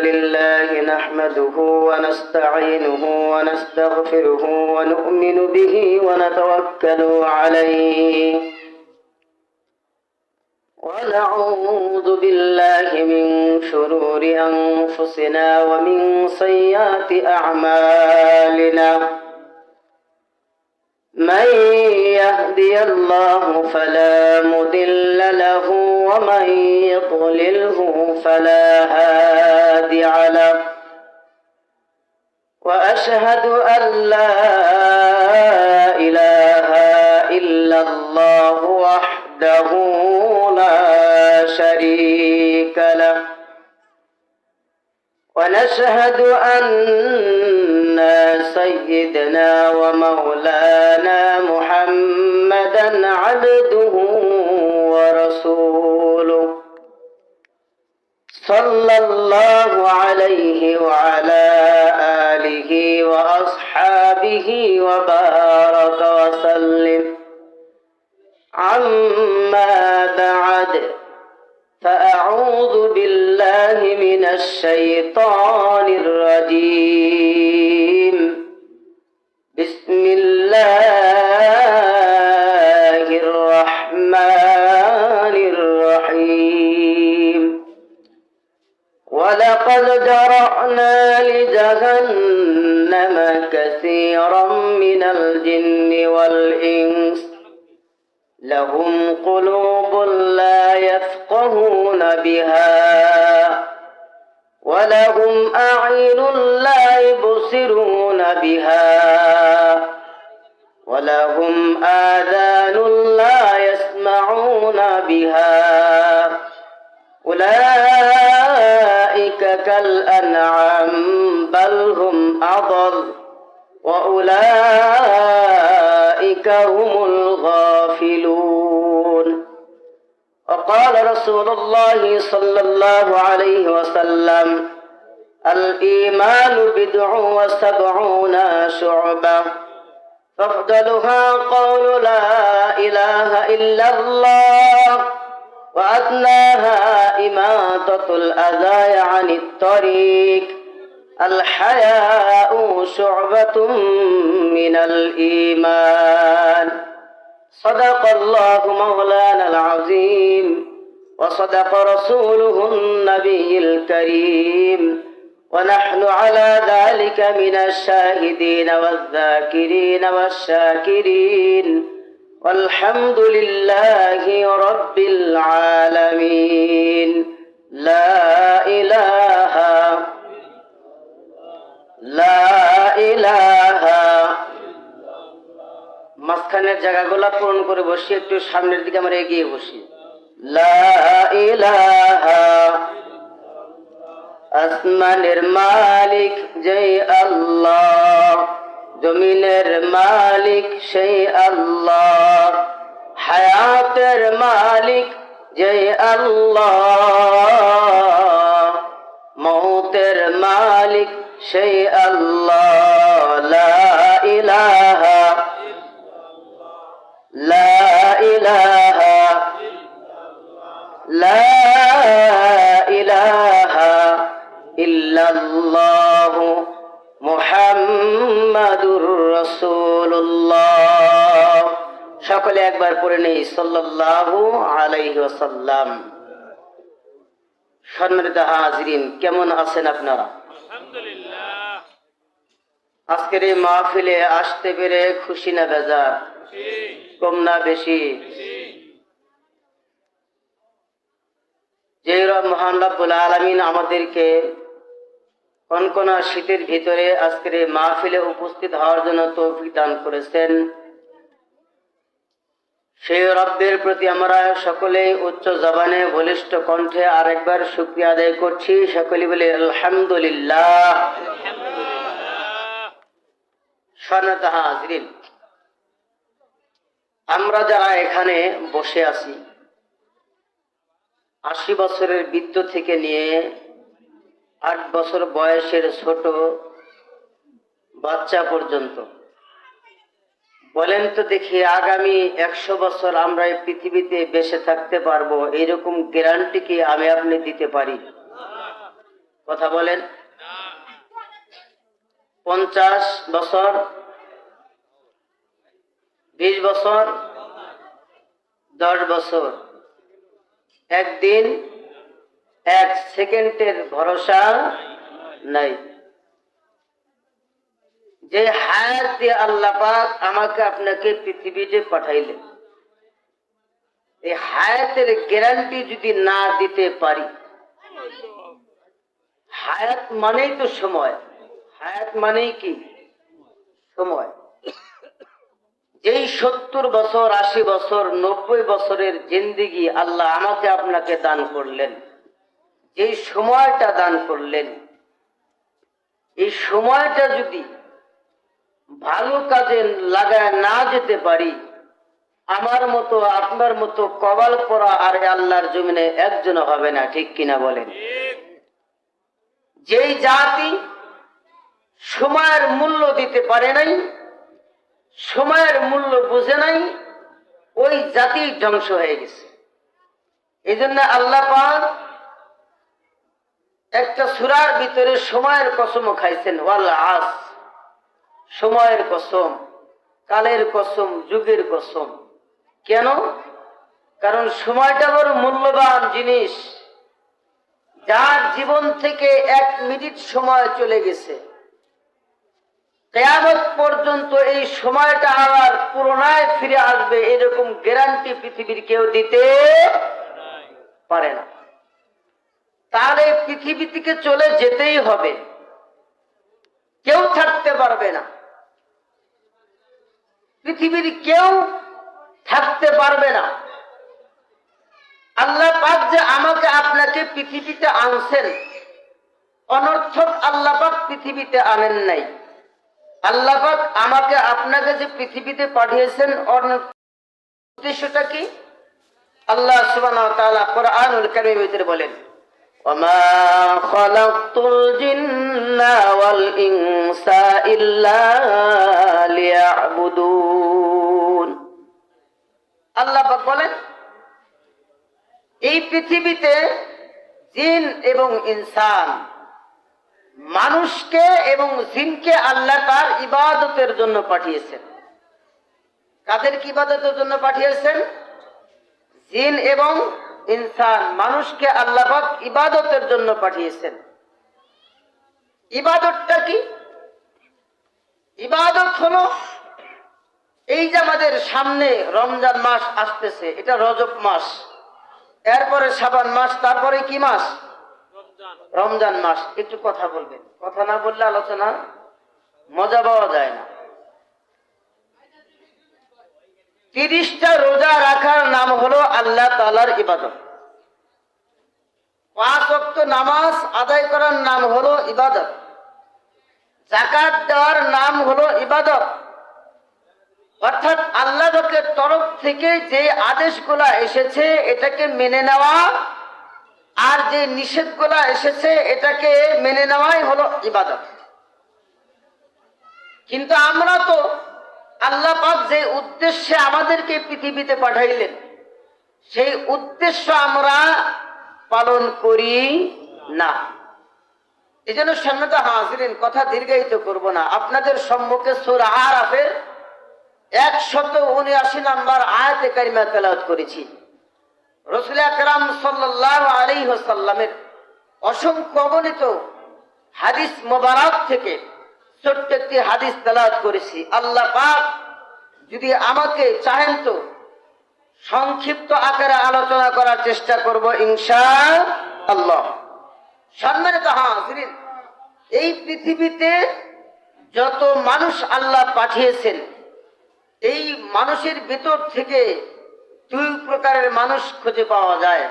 لله نحمده ونستعينه ونستغفره ونؤمن به ونتوكل عليه ونعوذ بالله من شرور أنفسنا ومن سيئات أعمالنا من يهدي الله فلا مضل له ومن يضلله فلا هادي له وأشهد أن لا إله إلا الله وحده لا شريك له ونشهد أن سيدنا ومولانا محمدا عبده ورسوله صلى الله عليه وعلى آله وأصحابه وبارك وسلم عما بعد فأعوذ بالله من الشيطان الرجيم بسم الله الرحمن الرحيم ولقد ذرأنا لجهنم كثيرا من الجن والإنس لهم قلوب لا يفقهون بها ولهم أعين لا يبصرون بها ولهم آذان لا يسمعون بها أولئك كالأنعام بل هم أضل وأولئك هم الغافلون وقال رسول الله صلى الله عليه وسلم الإيمان بضع وسبعون شعبة فأفضلها قول لا إله إلا الله وأدناها إماطة الأذى عن الطريق الحياء شعبة من الإيمان صدق الله مولانا العظيم وصدق رسوله النبي الكريم ونحن على ذلك من الشاهدين والذاكرين والشاكرين والحمد لله رب العالمين لا إله মাঝখানের জায়গাগুলো পূরণ করে বসি, একটু সামনের দিকে আমরা এগিয়ে বসি। লা ইলাহা, আসমানের মালিক যেই আল্লাহ, জমিনের মালিক সেই আল্লাহ, হায়াতের মালিক যেই আল্লাহ, মৌতের মালিক সেই আল্লাহ। লা ইলাহা, লা ইলাহা, লা ইলাহা ইল্লাল্লাহু মুহাম্মাদুর রাসূলুল্লাহ। সকলে একবার পড়ে নেই সাল্লাল্লাহু আলাইহি ওয়াসাল্লাম। সম্মানিত হাজিরিন, কেমন আছেন আপনারা? আলহামদুলিল্লাহ। আজকের এই মাহফিলে আসতে পেরে খুশি না বেজার? কম না বেশি? যে মহান রব্বুল আলামিন আমাদেরকে কনকনা শীতের ভিতরে আজকের এই মাহফিলে উপস্থিত হওয়ার জন্য তৌফিক দান করেছেন, সেই রব্বের প্রতি আমরা সকলেই উচ্চ জবানে বলিষ্ঠ কণ্ঠে আরেকবার শুকরিয়া আদায় করছি। সকলে বলে আলহামদুলিল্লাহ। সম্মানিত হাজিরিন, আমরা যারা এখানে বসে আছি 80 বছরের বৃদ্ধ থেকে নিয়ে 8 বছর বয়সের ছোট বাচ্চা পর্যন্ত, বলেন তো দেখি আগামী 100 বছর আমরা এই পৃথিবীতে বেঁচে থাকতে পারবো এরকম গ্যারান্টি কি আমি আপনি দিতে পারি? কথা বলেন। 50 বছর, 20 বছর, 10 বছর, একদিন, এক সেকেন্ডের ভরসা নাই। যে হায়াত দিয়ে আল্লাহ পাক আমাকে আপনাকে পৃথিবীতে পাঠাইলেন, এই হায়াতের গ্যারান্টি যদি না দিতে পারি, হায়াত মানেই তো সময়, হায়াত মানেই কি সময়। যেই 70 বছর, 80 বছর, 90 বছরের জিন্দেগি আল্লাহ আমাকে আপনাকে দান করলেন, যেই সময়টা দান করলেন, এই সময়টা যদি ভালো কাজে লাগায় না যেতে পারি, আমার মতো আপনার মতো কবাল পরা আর আল্লাহর জমিনে একজন হবে না। ঠিক কিনা বলেন? যেই জাতি সময়ের মূল্য দিতে পারে নাই, সময়ের মূল্য বুঝে নাই, ওই জাতি ধ্বংস হয়ে গেছে। এই জন্য আল্লাহ পাক একটা সূরার ভিতরে সময়ের কসম খাইছেন, ওয়াল আস, সময়ের কসম, কালের কসম, যুগের কসম। কেন? কারণ সময়টা বড় মূল্যবান জিনিস। যার জীবন থেকে 1 মিনিট সময় চলে গেছে, কিয়ামত পর্যন্ত এই সময়টা আবার পুনরায় ফিরে আসবে, এরকম গ্যারান্টি পৃথিবীর কেউ দিতে পারে না। তাহলে পৃথিবী থেকে চলে যেতেই হবে, কেউ থাকতে পারবে না, পৃথিবীর কেউ থাকতে পারবে না। আল্লাহ পাক যে আমাকে আপনাকে পৃথিবীতে আনছেন, অনর্থক আল্লাহ পাক পৃথিবীতে আনেন নাই। আল্লাহ পাক আমাকে আপনাকে যে পৃথিবীতে পাঠিয়েছেন, উদ্দেশ্যটা কি? আল্লাহ সুবহানাহু ওয়া তাআলা কোরআনুল কারীমের ভিতরে বলেন, ওয়ামা খালাকতুল জিন্না ওয়াল ইনসা ইল্লা লিয়াবুদুন। আল্লাহ পাক বলেন, এই পৃথিবীতে জিন এবং ইনসান, মানুষকে এবং জিনকে আল্লাহ তার ইবাদতের জন্য পাঠিয়েছেন। কাদের কি ইবাদতের জন্য পাঠিয়েছেন? জিন এবং ইনসান, মানুষকে আল্লাহ পাক ইবাদতের জন্য পাঠিয়েছেন। ইবাদতটা কি? ইবাদত হলো, এই যে আমাদের সামনে রমজান মাস আসতেছে, এটা রজব মাস, এরপরে শাবান মাস, তারপরে কি মাস? রমজান মাস। একটু কথা বলবেন, কথা না বললে আলোচনা মজা পাওয়া যায় না। 30টা রোজা রাখার নাম হলো আল্লাহ তাআলার ইবাদত। 5 ওয়াক্ত নামাজ আদায় করার নাম হলো ইবাদত। যাকাত দেওয়ার নাম হলো ইবাদত। অর্থাৎ আল্লাহ পাকের তরফ থেকে যে আদেশগুলা এসেছে এটাকে মেনে নেওয়া, আর যে নিষেধগুলা এসেছে এটাকে মেনে নেওয়াই হলো ইবাদত। কিন্তু আমরা তো আল্লাহ পাক যে উদ্দেশ্যে আমাদেরকে পৃথিবীতে পাঠাইলেন, সেই উদ্দেশ্য আমরা পালন করি না। এই জন্য সম্মানিত হাজিরিন, কথা দীর্ঘায়িত করব না, আপনাদের সম্মুখে সূরা আরাফের 179 নম্বর আয়াতে কারিমা তেলাওয়াত করেছি। রাসূল আকরাম সাল্লাল্লাহু আলাইহি ওয়াসাল্লামের অসংখ্য অগণিত হাদিস মোবারক থেকে ছোট্ট একটি হাদিস তেলাওয়াত করেছি। আল্লাহ পাক যদি আমাকে চাহেন তো সংক্ষিপ্ত আকারে আলোচনা করার চেষ্টা করব ইনশাআল্লাহ। সম্মানিত হাজিরিন, এই পৃথিবীতে যত মানুষ আল্লাহ পাঠিয়েছেন, এই মানুষের ভিতর থেকে 2 প্রকারের মানুষ খুঁজে পাওয়া যায়।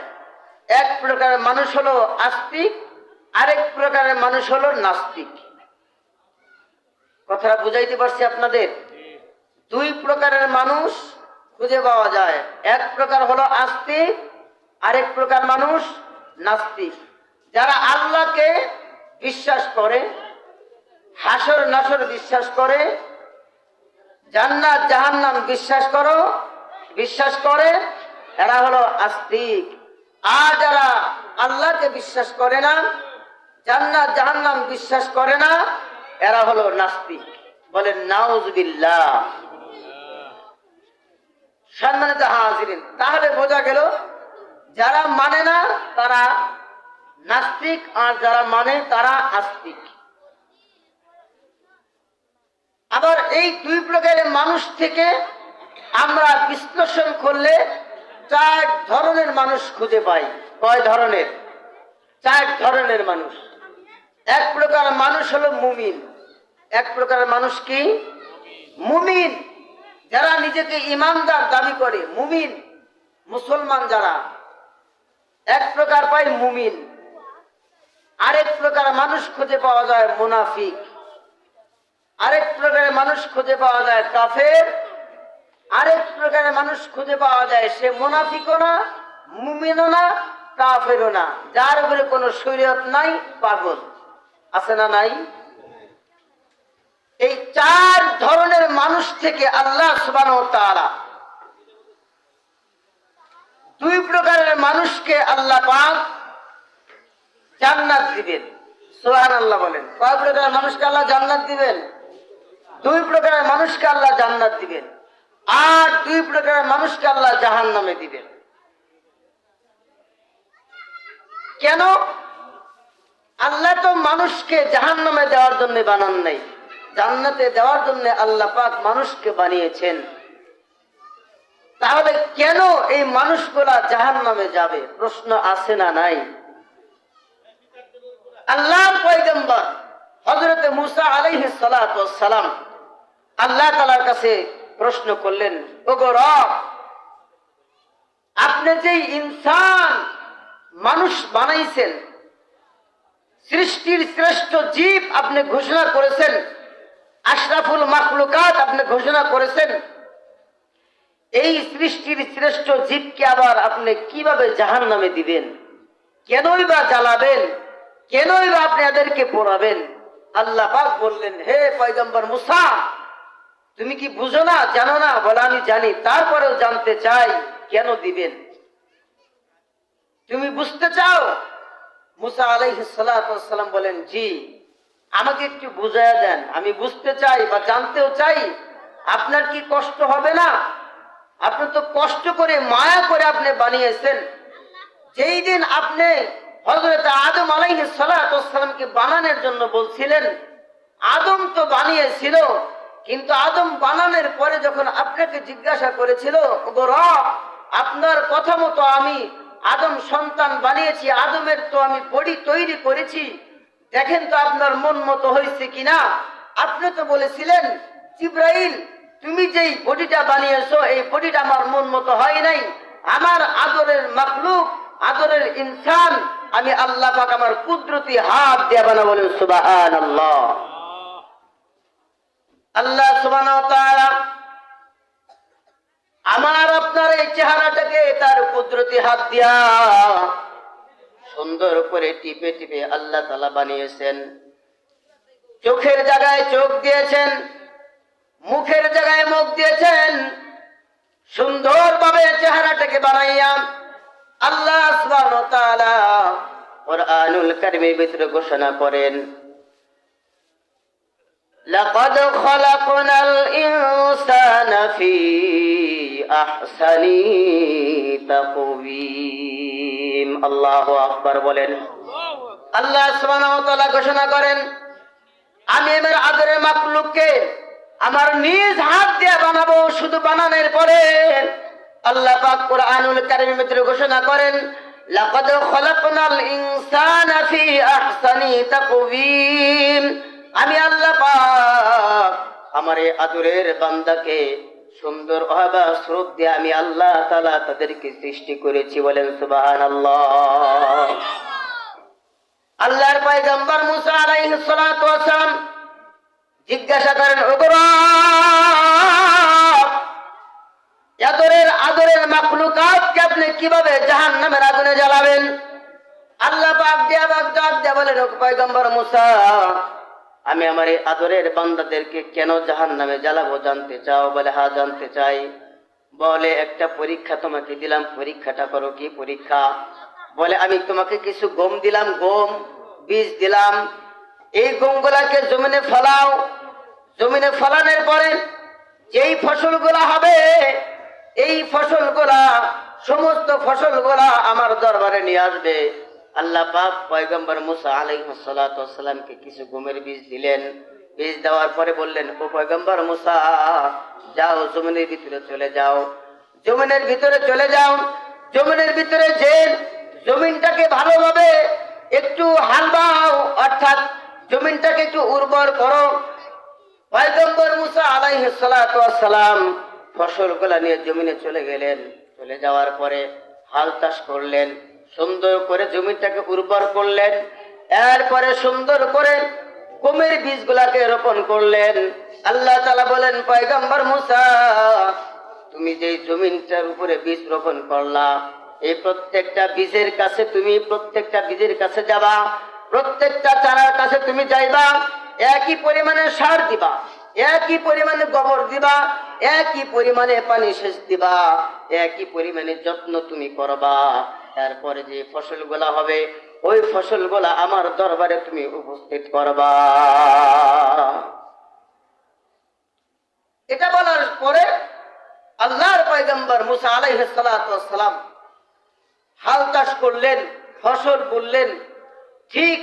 এক প্রকারের মানুষ হলো আস্তিক, আরেক প্রকারের মানুষ হলো নাস্তিক। কথাটা বুঝাইতে পারছি আপনাদের? 2 প্রকারের মানুষ খুঁজে পাওয়া যায়। এক প্রকার হলো আস্তিক, আরেক প্রকার মানুষ নাস্তিক। যারা আল্লাহকে বিশ্বাস করে, হাসর নাসর বিশ্বাস করে, জান্নাত জাহান্নাম বিশ্বাস করে, এরা হলো আস্তিক। আর যারা আল্লাহকে বিশ্বাস করে না, জান্নাত জাহান্নাম বিশ্বাস করে না, এরা হলো নাস্তিক। বলেন নাউজুবিল্লাহ। সম্মানিত হাজিরিন, তাহলে বোঝা গেল যারা মানে না তারা নাস্তিক, আর যারা মানে তারা আস্তিক। আবার এই দুই প্রকারের মানুষ থেকে আমরা বিশ্লেষণ করলে 4 ধরনের মানুষ খুঁজে পাই। কয় ধরনের? 4 ধরনের মানুষ। এক প্রকার মানুষ হলো মুমিন। এক প্রকার মানুষ কি? মুমিন, যারা নিজেকে ইমানদার দাবি করে, মুমিন মুসলমান যারা, এক প্রকার পাই মুমিন। আরেক প্রকার মানুষ খুঁজে পাওয়া যায় মুনাফিক। আরেক প্রকারের মানুষ খুঁজে পাওয়া যায় কাফের। আরেক প্রকারের মানুষ খুঁজে পাওয়া যায় সে মুনাফিকও না, মুমিনও না, কাফেরও না, যার উপরে কোনো শরীয়ত নাই, পাগল। আছে না নাই? এই 4 ধরনের মানুষ থেকে আল্লাহ সুবহানাহু ওয়া তাআলা 2 প্রকারের মানুষকে আল্লাহ পাক জান্নাত দিবেন। সুবহানাল্লাহ বলেন। কয় প্রকারের মানুষকে আল্লাহ জান্নাত দিবেন? 2 প্রকারের মানুষকে আল্লাহ জান্নাত দিবেন, আর 2 প্রকারের মানুষকে আল্লাহ জাহান্নামে দিবেন। কেন? আল্লাহ তো মানুষকে জাহান্নামে দেওয়ার জন্য বানান নাই, জান্নাতে দেওয়ার জন্য আল্লাহ পাক মানুষকে বানিয়েছেন। তাহলে কেন এই মানুষগুলা জাহান্নামে যাবে? প্রশ্ন আছে না নাই? আল্লাহর পয়গম্বর হযরত মুসা আলাইহিস সালাতু ওয়াস সালাম আল্লাহ তাআলার কাছে প্রশ্ন করলেন, ওগো রব, আপনি যে ইনসান মানুষ বানাইছেন, সৃষ্টির শ্রেষ্ঠ জীব আপনি ঘোষণা করেছেন, আশরাফুল মাখলুকাত আপনি ঘোষণা করেছেন, এই সৃষ্টির শ্রেষ্ঠ জীবকে আবার আপনি কিভাবে জাহান্নামে দিবেন? কেনই বা জ্বালাবেন? কেনই বা আপনি এদেরকে পোড়াবেন? আল্লাহ পাক বললেন, হে পয়গম্বর মুসা, তুমি কি বুঝো না, জানো না? বলে আমি জানি, তারপরেও জানতে চাই কেন দিবেন। তুমি বুঝতে চাও? মুসা আলাইহিস সালাতু ওয়াস সালাম বলেন, জি, আমাকে একটু বুঝাইয়া দেন, আমি বুঝতে চাই বা জানতেও চাই। আপনার কি কষ্ট হবে না? আপনি তো কষ্ট করে মায়া করে আপনি বানিয়েছেন। যেই দিন আপনি হযরত আদম আলাইহিস সালাতু ওয়াস সালামকে বানানোর জন্য বলছিলেন, আদম তো বানিয়েছিল, কিন্তু আদম বানানোর পরে যখন আপনাকে জিজ্ঞাসা করেছিল, ওগো রব, আপনার কথা মতো আমি আদম সন্তান বানিয়েছি, আদমের তো আমি বডি তৈরি করেছি, দেখেন তো আপনার মন মতো হয়েছে কিনা। আপনি তো বলেছিলেন, জিবরাইল, তুমি যেই বডিটা বানিয়েছো এই বডিটা আমার মন মতো হয় নাই, আমার আদরের মাখলুক, আদরের ইনসান আমি আল্লাহ পাক আমার কুদরতি হাত দিয়ে বানাবো। বলেন সুবহানাল্লাহ। আল্লাহ সুবহানাহু ওয়া তাআলা আমার আপনার এই চেহারাটাকে তার কুদরতি হাত দিয়া সুন্দর করে টিপে টিপে আল্লাহ তাআলা বানিয়েছেন। চোখের জায়গায় চোখ দিয়েছেন, মুখের জায়গায় মুখ দিয়েছেন, সুন্দরভাবে চেহারাটাকে বানাইয়া আল্লাহ সুবহানাহু ওয়া তাআলা কুরআনুল কারীমের ভিতরে ঘোষণা করেন, লাকাদ খালাকনাল ইনসানা ফি আহসানি তাকওয়িম। আল্লাহু আকবার বলেন। আল্লাহ সুবহানাহু ওয়া তাআলা ঘোষণা করেন, আমি আমার আদরের মাখলুককে আমার নিজ হাত দিয়ে বানাবো। শুধু বানানোর পরে আল্লাহ পাক কুরআনুল কারীমের ভিতরে ঘোষণা করেন, লাকাদ খালাকনাল ইনসানা ফি আহসানি তাকওয়িম। আমি আল্লাহ পাক আমার এই আদরের বান্দাকে সুন্দর অহবা স্বরূপ দিয়ে আমি আল্লাহ তাআলা তাদেরকে সৃষ্টি করেছি। বলেন সুবহানাল্লাহ। আল্লাহর পয়গম্বর মুসা আলাইহিস সালাতু ওয়াস সালাম জিজ্ঞাসা করেন, ওগো রব, আদরের মাখলুকাতকে আপনি কিভাবে জাহান্নামের আগুনে জ্বালাবেন? আল্লাহ পাক ডাক দিয়ে বলেন, ও পয়গম্বর মুসা, আমি আমার এই আদরের বান্দাদেরকে কেন জাহান্নামে জ্বালাবো জানতে চাও? বলে হ্যাঁ জানতে চাই। বলে একটা পরীক্ষা তোমাকে দিলাম, পরীক্ষাটা করো। কি পরীক্ষা? বলে আমি তোমাকে কিছু গম দিলাম, গম বীজ দিলাম, এই গমগুলাকে জমিনে ফলাও। জমিনে ফলানোর পরে যেই ফসলগুলা হবে, এই ফসলগুলা, সমস্ত ফসলগুলা আমার দরবারে নিয়ে আসবে। আল্লাহ পাক পয়গম্বর মুসা আলাইহিস সালাতু ওয়াস সালামকে কিছু গমের বীজ দিলেন। বীজ দেওয়ার পরে বললেন, ও পয়গম্বর মুসা, যাও জমিনের ভিতরে চলে যাও, জমিনের ভিতরে চলে যাও। জমিনের ভিতরে যে জমিনটাকে ভালোভাবে একটু হাল বাও, অর্থাৎ জমিনটাকে একটু উর্বর করো। পয়গম্বর মুসা আলাইহিস সালাতু ওয়াস সালাম ফসলগুলা নিয়ে জমিনে চলে গেলেন। চলে যাওয়ার পরে হাল চাষ করলেন, সুন্দর করে জমিটাকে উর্বর করলেন। এরপরে সুন্দর করে গমের বীজগুলাকে রোপণ করলেন। আল্লাহ তাআলা বলেন, পয়গম্বর মুসা, তুমি যেই জমিনটার উপরে বীজ রোপণ করলা, এই প্রত্যেকটা বীজের কাছে তুমি প্রত্যেকটা বীজের কাছে যাবা, প্রত্যেকটা চারার কাছে তুমি যাইবা, একই পরিমাণে সার দিবা, একই পরিমাণে গোবর দিবা, একই পরিমাণে পানি সেচ দিবা, একই পরিমাণে যত্ন তুমি করবা। তারপরে যে ফসলগুলা হবে, ওই ফসলগুলা আমার দরবারে তুমি উপস্থিত করবা। এটা বলার পরে আল্লাহর পয়গম্বর মুসা আলাইহিস সালাতু ওয়াস সালাম হাল চাষ করলেন, ফসল করলেন, ঠিক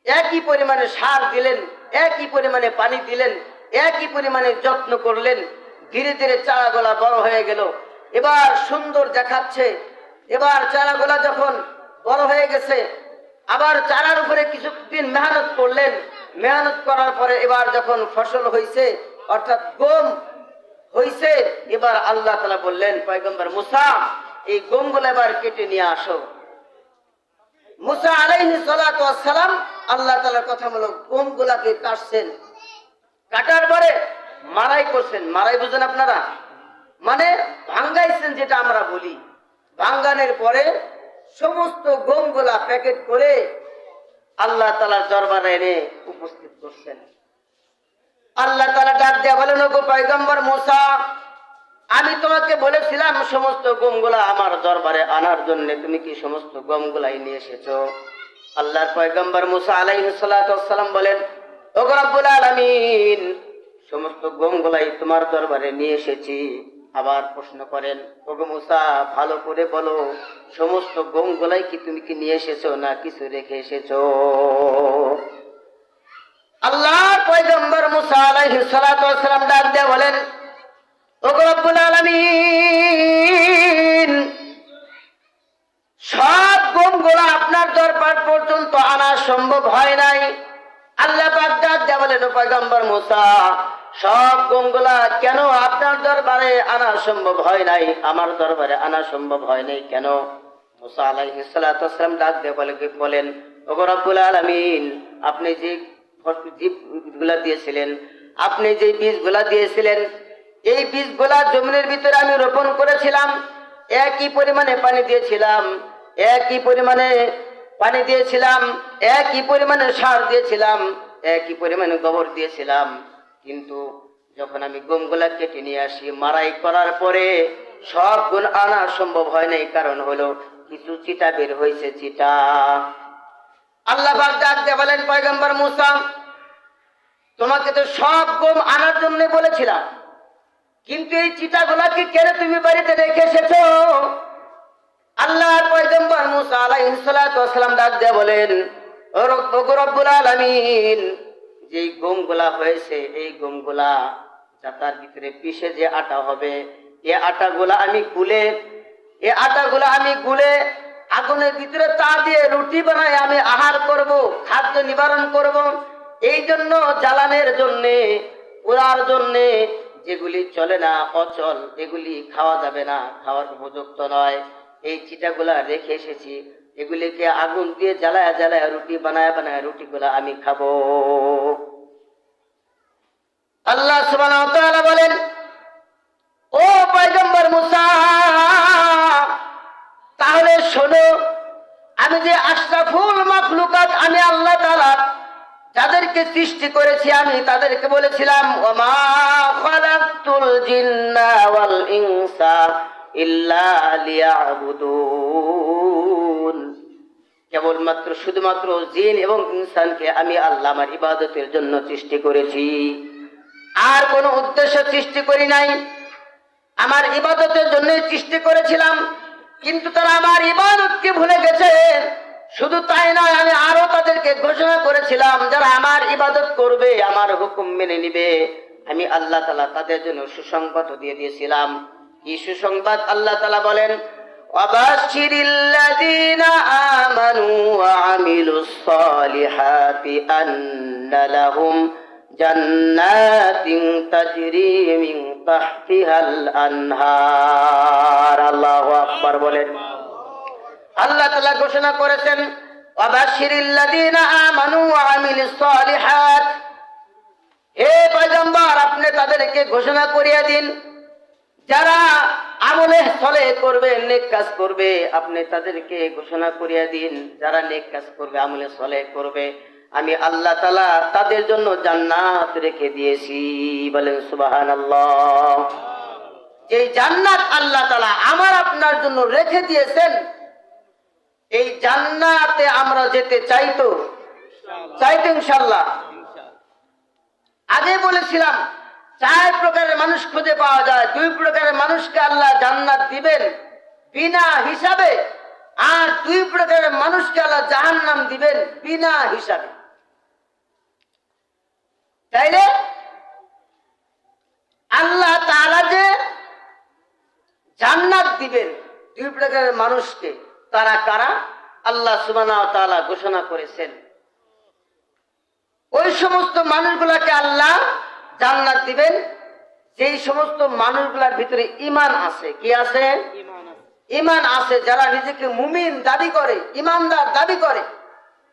একই পরিমাণে সার দিলেন, একই পরিমাণে পানি দিলেন, একই পরিমাণে যত্ন করলেন। ধীরে ধীরে চারাগুলা বড় হয়ে গেল, এবার সুন্দর দেখাচ্ছে। এবার চারাগুলা যখন বড় হয়ে গেছে, আবার চারার উপরে কিছুদিন মেহনত করলেন। মেহনত করার পরে এবার যখন ফসল হয়েছে, অর্থাৎ গম হয়েছে, এবার আল্লাহ তাআলা বললেন, পয়গম্বর মুসা, এই গমগুলো এবার কেটে নিয়ে আসো। মুসা আলাইহিস সালাতু ওয়াস সালাম আল্লাহ তাআলার কথা মতো গমগুলাকে কাটছেন। কাটার পরে মাড়াই করছেন। মাড়াই বুঝেন আপনারা? মানে ভাঙ্গাইছেন, যেটা আমরা বলি। ভাঙ্গানোর পরে সমস্ত গমগুলা প্যাকেট করে আল্লাহ তাআলার দরবারে এনে উপস্থিত করছেন। আল্লাহ তাআলা ডাক দিয়ে বলেন, ওগো পয়গম্বর মুসা, আমি তোমাকে বলেছিলাম সমস্ত গমগুলা আমার দরবারে আনার জন্য, তুমি কি সমস্ত গমগুলাই নিয়ে এসেছো? আল্লাহর পয়গম্বর মুসা আলাইহিস সালাতু ওয়াস সালাম বলেন, ওগো রব্বুল আলামিন, সমস্ত গমগুলাই তোমার দরবারে নিয়ে এসেছি। আবার প্রশ্ন করেন, ওগো মুসা, ভালো করে বলো, সমস্ত গমগুলাই কি তুমি কি নিয়ে এসেছো না কিছু রেখে এসেছো? আল্লাহর পয়গম্বর মুসা আলাইহিস সালাতু ওয়াস সালাম ডাক দিয়ে বলেন, ওগো রব্বুল আলামিন, সব গমগুলা আপনার দরবার পর্যন্ত আনা সম্ভব হয় নাই। আল্লাহ পাক ডাক দিয়ে বলেন, ও পয়গম্বর মুসা, সব গমগুলা কেন আপনার দরবারে আনা সম্ভব হয় নাই? আমার দরবারে আনা সম্ভব হয় নাই কেন? মুসা আলাইহিস সালাতু ওয়াস সালাম ডাক দিয়ে বলেন, ওগো রব্বুল আলামিন, আপনি যে বীজগুলা দিয়েছিলেন, আপনি যে বীজগুলা দিয়েছিলেন, এই বীজগুলা জমিনের ভিতরে আমি রোপণ করেছিলাম, একই পরিমাণে পানি দিয়েছিলাম, একই পরিমাণে পানি দিয়েছিলাম, একই পরিমাণে সার দিয়েছিলাম, একই পরিমাণে গোবর দিয়েছিলাম। কিন্তু যখন আমি গমগুলা কেটে নিয়ে আসি, মাড়াই করার পরে সব গুণ আনা সম্ভব হয় নাই। কারণ হলো কিছু চিটা বের হয়েছে, চিটা। আল্লাহ পাক ডাক দিয়ে বলেন, পয়গম্বর মুসা, তোমাকে তো সব গম আনার জন্য বলেছিলাম, কিন্তু এই চিটাগুলাকে কেন তুমি বাড়িতে রেখে এসেছো? আল্লাহর পয়গম্বর মুসা আলাইহিস সালাতু ওয়াস সালাম ডাক দিয়ে বলেন, ও রব্বুল আলামিন, যেই গমগুলা হয়েছে, এই গমগুলা যাতার ভিতরে পিষে যে আটা হবে, এই আটাগুলা আমি গুলে আগুনের ভিতরে তা দিয়ে রুটি বানাই আমি আহার করব, খাদ্য নিবারণ করব। এই জন্য জ্বালানের জন্যে, পোড়ার জন্যে, যেগুলি চলে না, অচল, এগুলি খাওয়া যাবে না, খাওয়ার উপযুক্ত নয়, এই চিটাগুলা রেখে এসেছি। এগুলিকে আগুন দিয়ে জ্বালায় জ্বালায় রুটি বানায় বানায় রুটিগুলা আমি খাবো। আল্লাহ সুবহানাহু ওয়া তাআলা বলেন, ও পয়গম্বর মুসা, তাহলে শোনো, আমি যে আশরাফুল মাখলুকাত, আমি আল্লাহ তাআলা যাদেরকে সৃষ্টি করেছি, আমি তাদেরকে বলেছিলাম, ওমা খালাকতুল জিন্না ওয়াল ইনসা ইল্লা লিয়াবুদুন, কেবলমাত্র শুধুমাত্র জিন এবং ইনসানকে আমি আল্লাহ আমার ইবাদতের জন্য সৃষ্টি করেছি, আর কোনো উদ্দেশ্য সৃষ্টি করি নাই। আমার ইবাদতের জন্যই সৃষ্টি করেছিলাম, কিন্তু তারা আমার ইবাদতকে ভুলে গেছে। শুধু তাই নয়, আমি আরো তাদেরকে ঘোষণা করেছিলাম যারা আমার ইবাদত করবে, আমার হুকুম মেনে নিবে, আমি আল্লাহ তাআলা তাদের জন্য সুসংবাদ দিয়ে দিয়েছিলাম। কি সুসংবাদ? আল্লাহ তাআলা বলেন, ওয়াবাশশিরিল্লাযীনা আমানু ওয়া আমিলুস সালিহাতি আন্না লাহুম জান্নাতিন তাজরি মিন তাহতিহাল আনহার। আল্লাহু আকবার বলেন। আল্লাহ তাআলা ঘোষণা করেছেন, ওয়াবাশশিরিল্লাযীনা আমানু ওয়া আমিলুস সালিহাত, হে পয়গম্বর আপনি তাদেরকে ঘোষণা করিয়ে দিন যারা আমলে সলেহ করবে, নেক কাজ করবে, আপনি তাদেরকে ঘোষণা করিয়ে দিন যারা নেক কাজ করবে, আমলে সলেহ করবে, আমি আল্লাহ তাআলা তাদের জন্য জান্নাত রেখে দিয়েছি। বলেন সুবহানাল্লাহ। এই জান্নাত আল্লাহ তাআলা আমার আপনার জন্য রেখে দিয়েছেন, এই জান্নাতে আমরা যেতে চাইতো ইনশাআল্লাহ। আগে বলেছিলাম 4 প্রকারের মানুষ খুঁজে পাওয়া যায়। 2 প্রকারের মানুষকে আল্লাহ জান্নাত দিবেন বিনা হিসাবে, আর 2 প্রকারের মানুষকে আল্লাহ জাহান্নাম দিবেন বিনা হিসাবে। তাইলে আল্লাহ তাআলা যে জান্নাত দিবেন 2 প্রকারের মানুষকে, তারা কারা? আল্লাহ সুবহানাহু ওয়া তাআলা ঘোষণা করেছেন। ওই সমস্ত মানুষগুলাকে আল্লাহ জান্নাত দিবেন যেই সমস্ত মানুষগুলোর ভিতরে ঈমান আছে। কি আছে? ঈমান আছে, যারা নিজেকে মুমিন দাবি করে, ঈমানদার দাবি করে।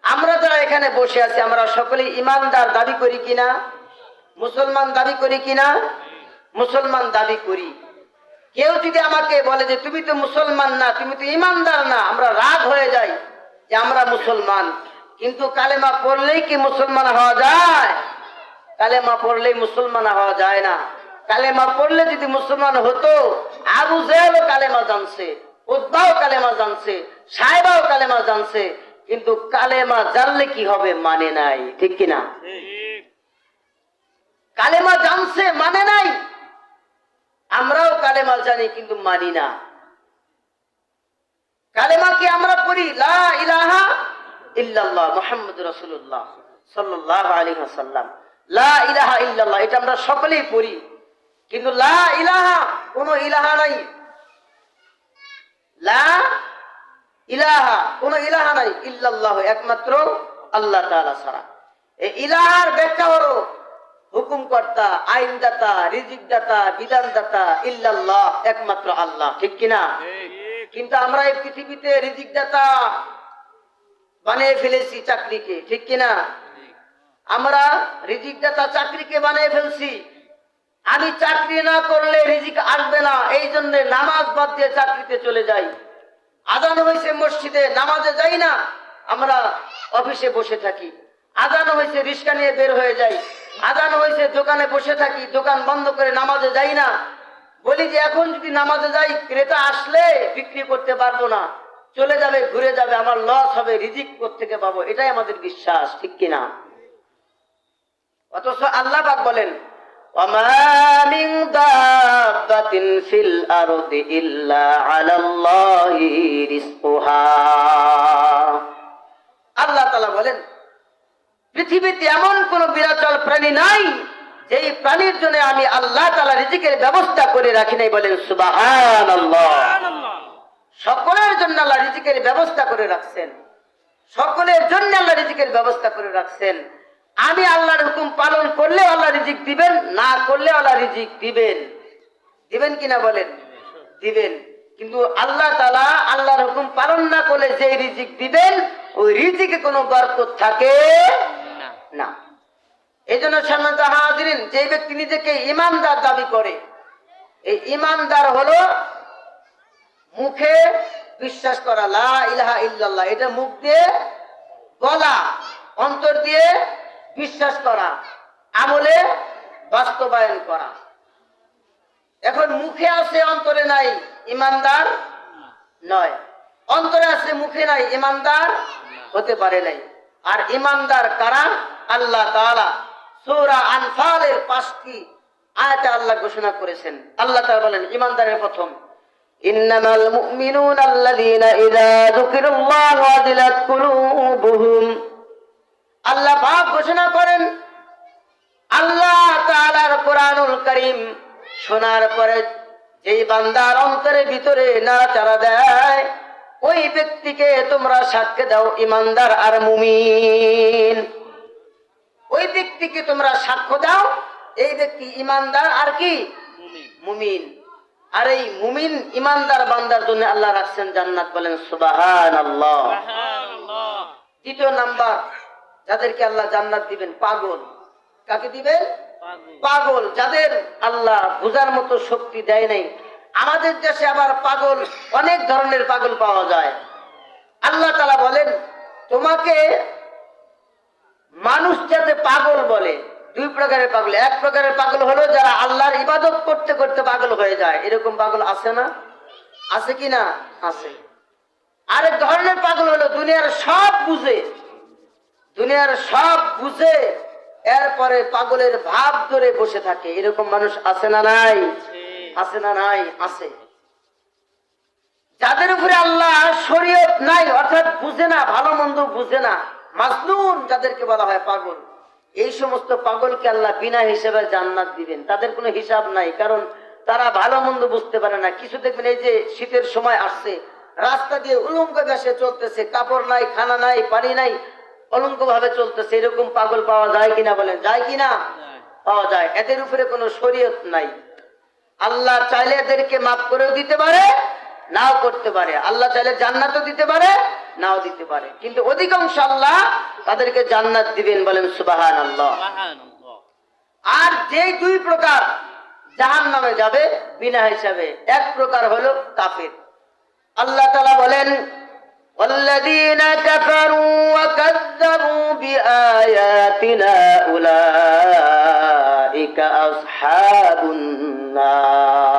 আমরা যারা এখানে বসে আছি, আমরা সকলেই ঈমানদার দাবি করি কিনা? মুসলমান দাবি করি কিনা? মুসলমান দাবি করি। কেউ যদি আমাকে বলে যে তুমি তো মুসলমান না, তুমি তো ঈমানদার না, আমরা রাগ হয়ে যাই যে আমরা মুসলমান। কিন্তু কালেমা পড়লেই কি মুসলমান হওয়া যায়? কালেমা পড়লেই মুসলমান হওয়া যায় না। কালেমা পড়লে যদি মুসলমান হতো, আবু জেহেলও কালেমা জানছে, উতবাও কালেমা জানছে, সাহেবাও কালেমা জানছে, কিন্তু কালেমা জানলে কি হবে? মানে নাই। ঠিক কিনা? কালেমা জানছে, মানে নাই। আমরাও কালেমা জানি কিন্তু মানি না। কালেমা কি আমরা পড়ি লা ইলাহা ইল্লাল্লাহ মুহাম্মাদুর রাসূলুল্লাহ সাল্লাল্লাহু আলাইহি ওয়াসাল্লাম, লা ইলাহা ইল্লাল্লাহ, এটা আমরা সকলেই পড়ি, কিন্তু লা ইলাহা, কোন ইলাহা নাই। লা ইলাহা, কোন ইলাহা নাই, ইল্লাল্লাহ, একমাত্র আল্লাহ তাআলা ছাড়া। এই ইলাহার ব্যাখ্যা হলো হুকুমকর্তা, আইনদাতা, রিজিকদাতা, বিধানদাতা, ইল্লাল্লাহ, একমাত্র আল্লাহ। ঠিক কিনা? কিন্তু আমরা এই পৃথিবীতে রিজিকদাতা বানিয়ে ফেলেছি চাকরিকে। ঠিক কিনা? আমরা রিজিকদাতা চাকরিকে বানিয়ে ফেলছি। আমি চাকরি না করলে রিজিক আসবে না, এই জন্য নামাজ বাদ দিয়ে চাকরিতে চলে যাই। আজান হয়েছে মসজিদে, নামাজে যাই না, আমরা অফিসে বসে থাকি। আজান হয়েছে রিস্কা নিয়ে বের হয়ে যাই। আজান হয়েছে দোকানে বসে থাকি, দোকান বন্ধ করে নামাজে যাই না। বলি যে এখন যদি নামাজে যাই, ক্রেতা আসলে বিক্রি করতে পারবো না, চলে যাবে, ঘুরে যাবে, আমার লস হবে, রিজিক কোত্থেকে পাবো? এটাই আমাদের বিশ্বাস। ঠিক কিনা? অথচ আল্লাহ পাক বলেন, ওয়ামা মিন দাব্বাতিন ফিল আরদি ইল্লা আলাল্লাহি রিজকুহা। আল্লাহ তাআলা বলেন, পৃথিবীতে এমন কোন বিরাচল প্রাণী নাই যেই প্রাণীর জন্য আমি আল্লাহ তাআলা রিজিকের ব্যবস্থা করে রাখি নাই। বলেন সুবহানাল্লাহ। সকলের জন্য আল্লাহ রিজিকের ব্যবস্থা করে রাখছেন, সকলের জন্য আল্লাহ রিজিকের ব্যবস্থা করে রাখছেন। আমি আল্লাহর হুকুম পালন করলে আল্লাহ রিজিক দিবেন, না করলে আল্লাহ রিজিক দিবেন। দিবেন কিনা বলেন? দিবেন। কিন্তু আল্লাহ তাআলা আল্লাহর হুকুম পালন না করলে যে রিজিক দিবেন, ওই রিজিকে কোনো বরকত থাকে না। এই জন্য সম্মানিত হাজিরিন, যে ব্যক্তি নিজেকে ঈমানদার দাবি করে, এই ঈমানদার হলো মুখে বিশ্বাস করা লা ইলাহা ইল্লাল্লাহ, এটা মুখ দিয়ে বলা, অন্তর দিয়ে বিশ্বাস করা, আমলে বাস্তবায়ন করা। এখন মুখে আছে অন্তরে নাই, ঈমানদার নয়। অন্তরে আছে মুখে নাই, ঈমানদার হতে পারে নাই। আর ইমানদার কারা? আল্লাহ তাআলা সূরা আনফালের 5টি আয়াতে আল্লাহ ঘোষণা করেছেন। আল্লাহ তাআলা বলেন ইমানদারের প্রথম, ইন্নামাল মুমিনুনা আল্লাযীনা ইযা যুকিরাল্লাহু ওয়াজিলাত কুলুবুহুম। আল্লাহ পাক ঘোষণা করেন, আল্লাহ তাআলার কোরআনুল কারীম শোনার পরে যেই বান্দার অন্তরের ভিতরে নাড়াচাড়া দেয়, ওই ব্যক্তিকে তোমরা সাক্ষ্য দাও ইমানদার আর মুমিন। ওই ব্যক্তিকে তোমরা সাক্ষ্য দাও এই ব্যক্তি ইমানদার আর কি? মুমিন। আর এই মুমিন ইমানদার বান্দার জন্য আল্লাহ রাখছেন জান্নাত। বলেন সুবহানাল্লাহ। দ্বিতীয় নাম্বার যাদেরকে আল্লাহ জান্নাত দিবেন, পাগল। কাকে দিবেন? পাগল, যাদের আল্লাহ বুঝার মতো শক্তি দেয় নাই। আমাদের দেশে আবার পাগল, অনেক ধরনের পাগল পাওয়া যায়। আল্লাহ তাআলা বলেন তোমাকে মানুষ যাতে পাগল বলে, দুই প্রকারের পাগল। এক প্রকারের পাগল হলো যারা আল্লাহর ইবাদত করতে করতে পাগল হয়ে যায়, এরকম পাগল আছে না? আছে কি না? আছে। আরেক ধরনের পাগল হলো দুনিয়ার সব বুঝে, দুনিয়ার সব বুঝে এরপরে পাগলের ভাব ধরে বসে থাকে, এরকম মানুষ আছে না নাই? আছে না নাই? আছে। যাদের উপরে আল্লাহ শরীয়ত নাই, অর্থাৎ বুঝে না, ভালো মন্দ বুঝে না, মাজনুন যাদেরকে বলা হয় পাগল, এই সমস্ত পাগলকে আল্লাহ বিনা হিসাবে জান্নাত দিবেন। তাদের কোনো হিসাব নাই, কারণ তারা ভালো মন্দ বুঝতে পারে না। কিছু দেখবেন এই যে শীতের সময় আসছে, রাস্তা দিয়ে উলঙ্গ বেশে চলতেছে, কাপড় নাই, খানা নাই, পানি নাই, অলঙ্ক ভাবে চলতেছে, এরকম পাগল পাওয়া যায় কিনা? বলেন যায় কিনা? পাওয়া যায়। এদের উপরে কোনো শরীয়ত নাই। আল্লাহ চাইলে এদেরকে মাফ করেও দিতে পারে, নাও করতে পারে। আল্লাহ চাইলে জান্নাতও দিতে পারে, নাও দিতে পারে, কিন্তু অধিকাংশ আল্লাহ তাদেরকে জান্নাত দিবেন। বলেন সুবহানাল্লাহ। আর যেই দুই প্রকার জাহান্নামে যাবে বিনা হিসাবে, এক প্রকার হলো কাফির। আল্লাহ তাআলা বলেন والذين كفروا وكذبوا بآياتنا أولئك أصحاب النار।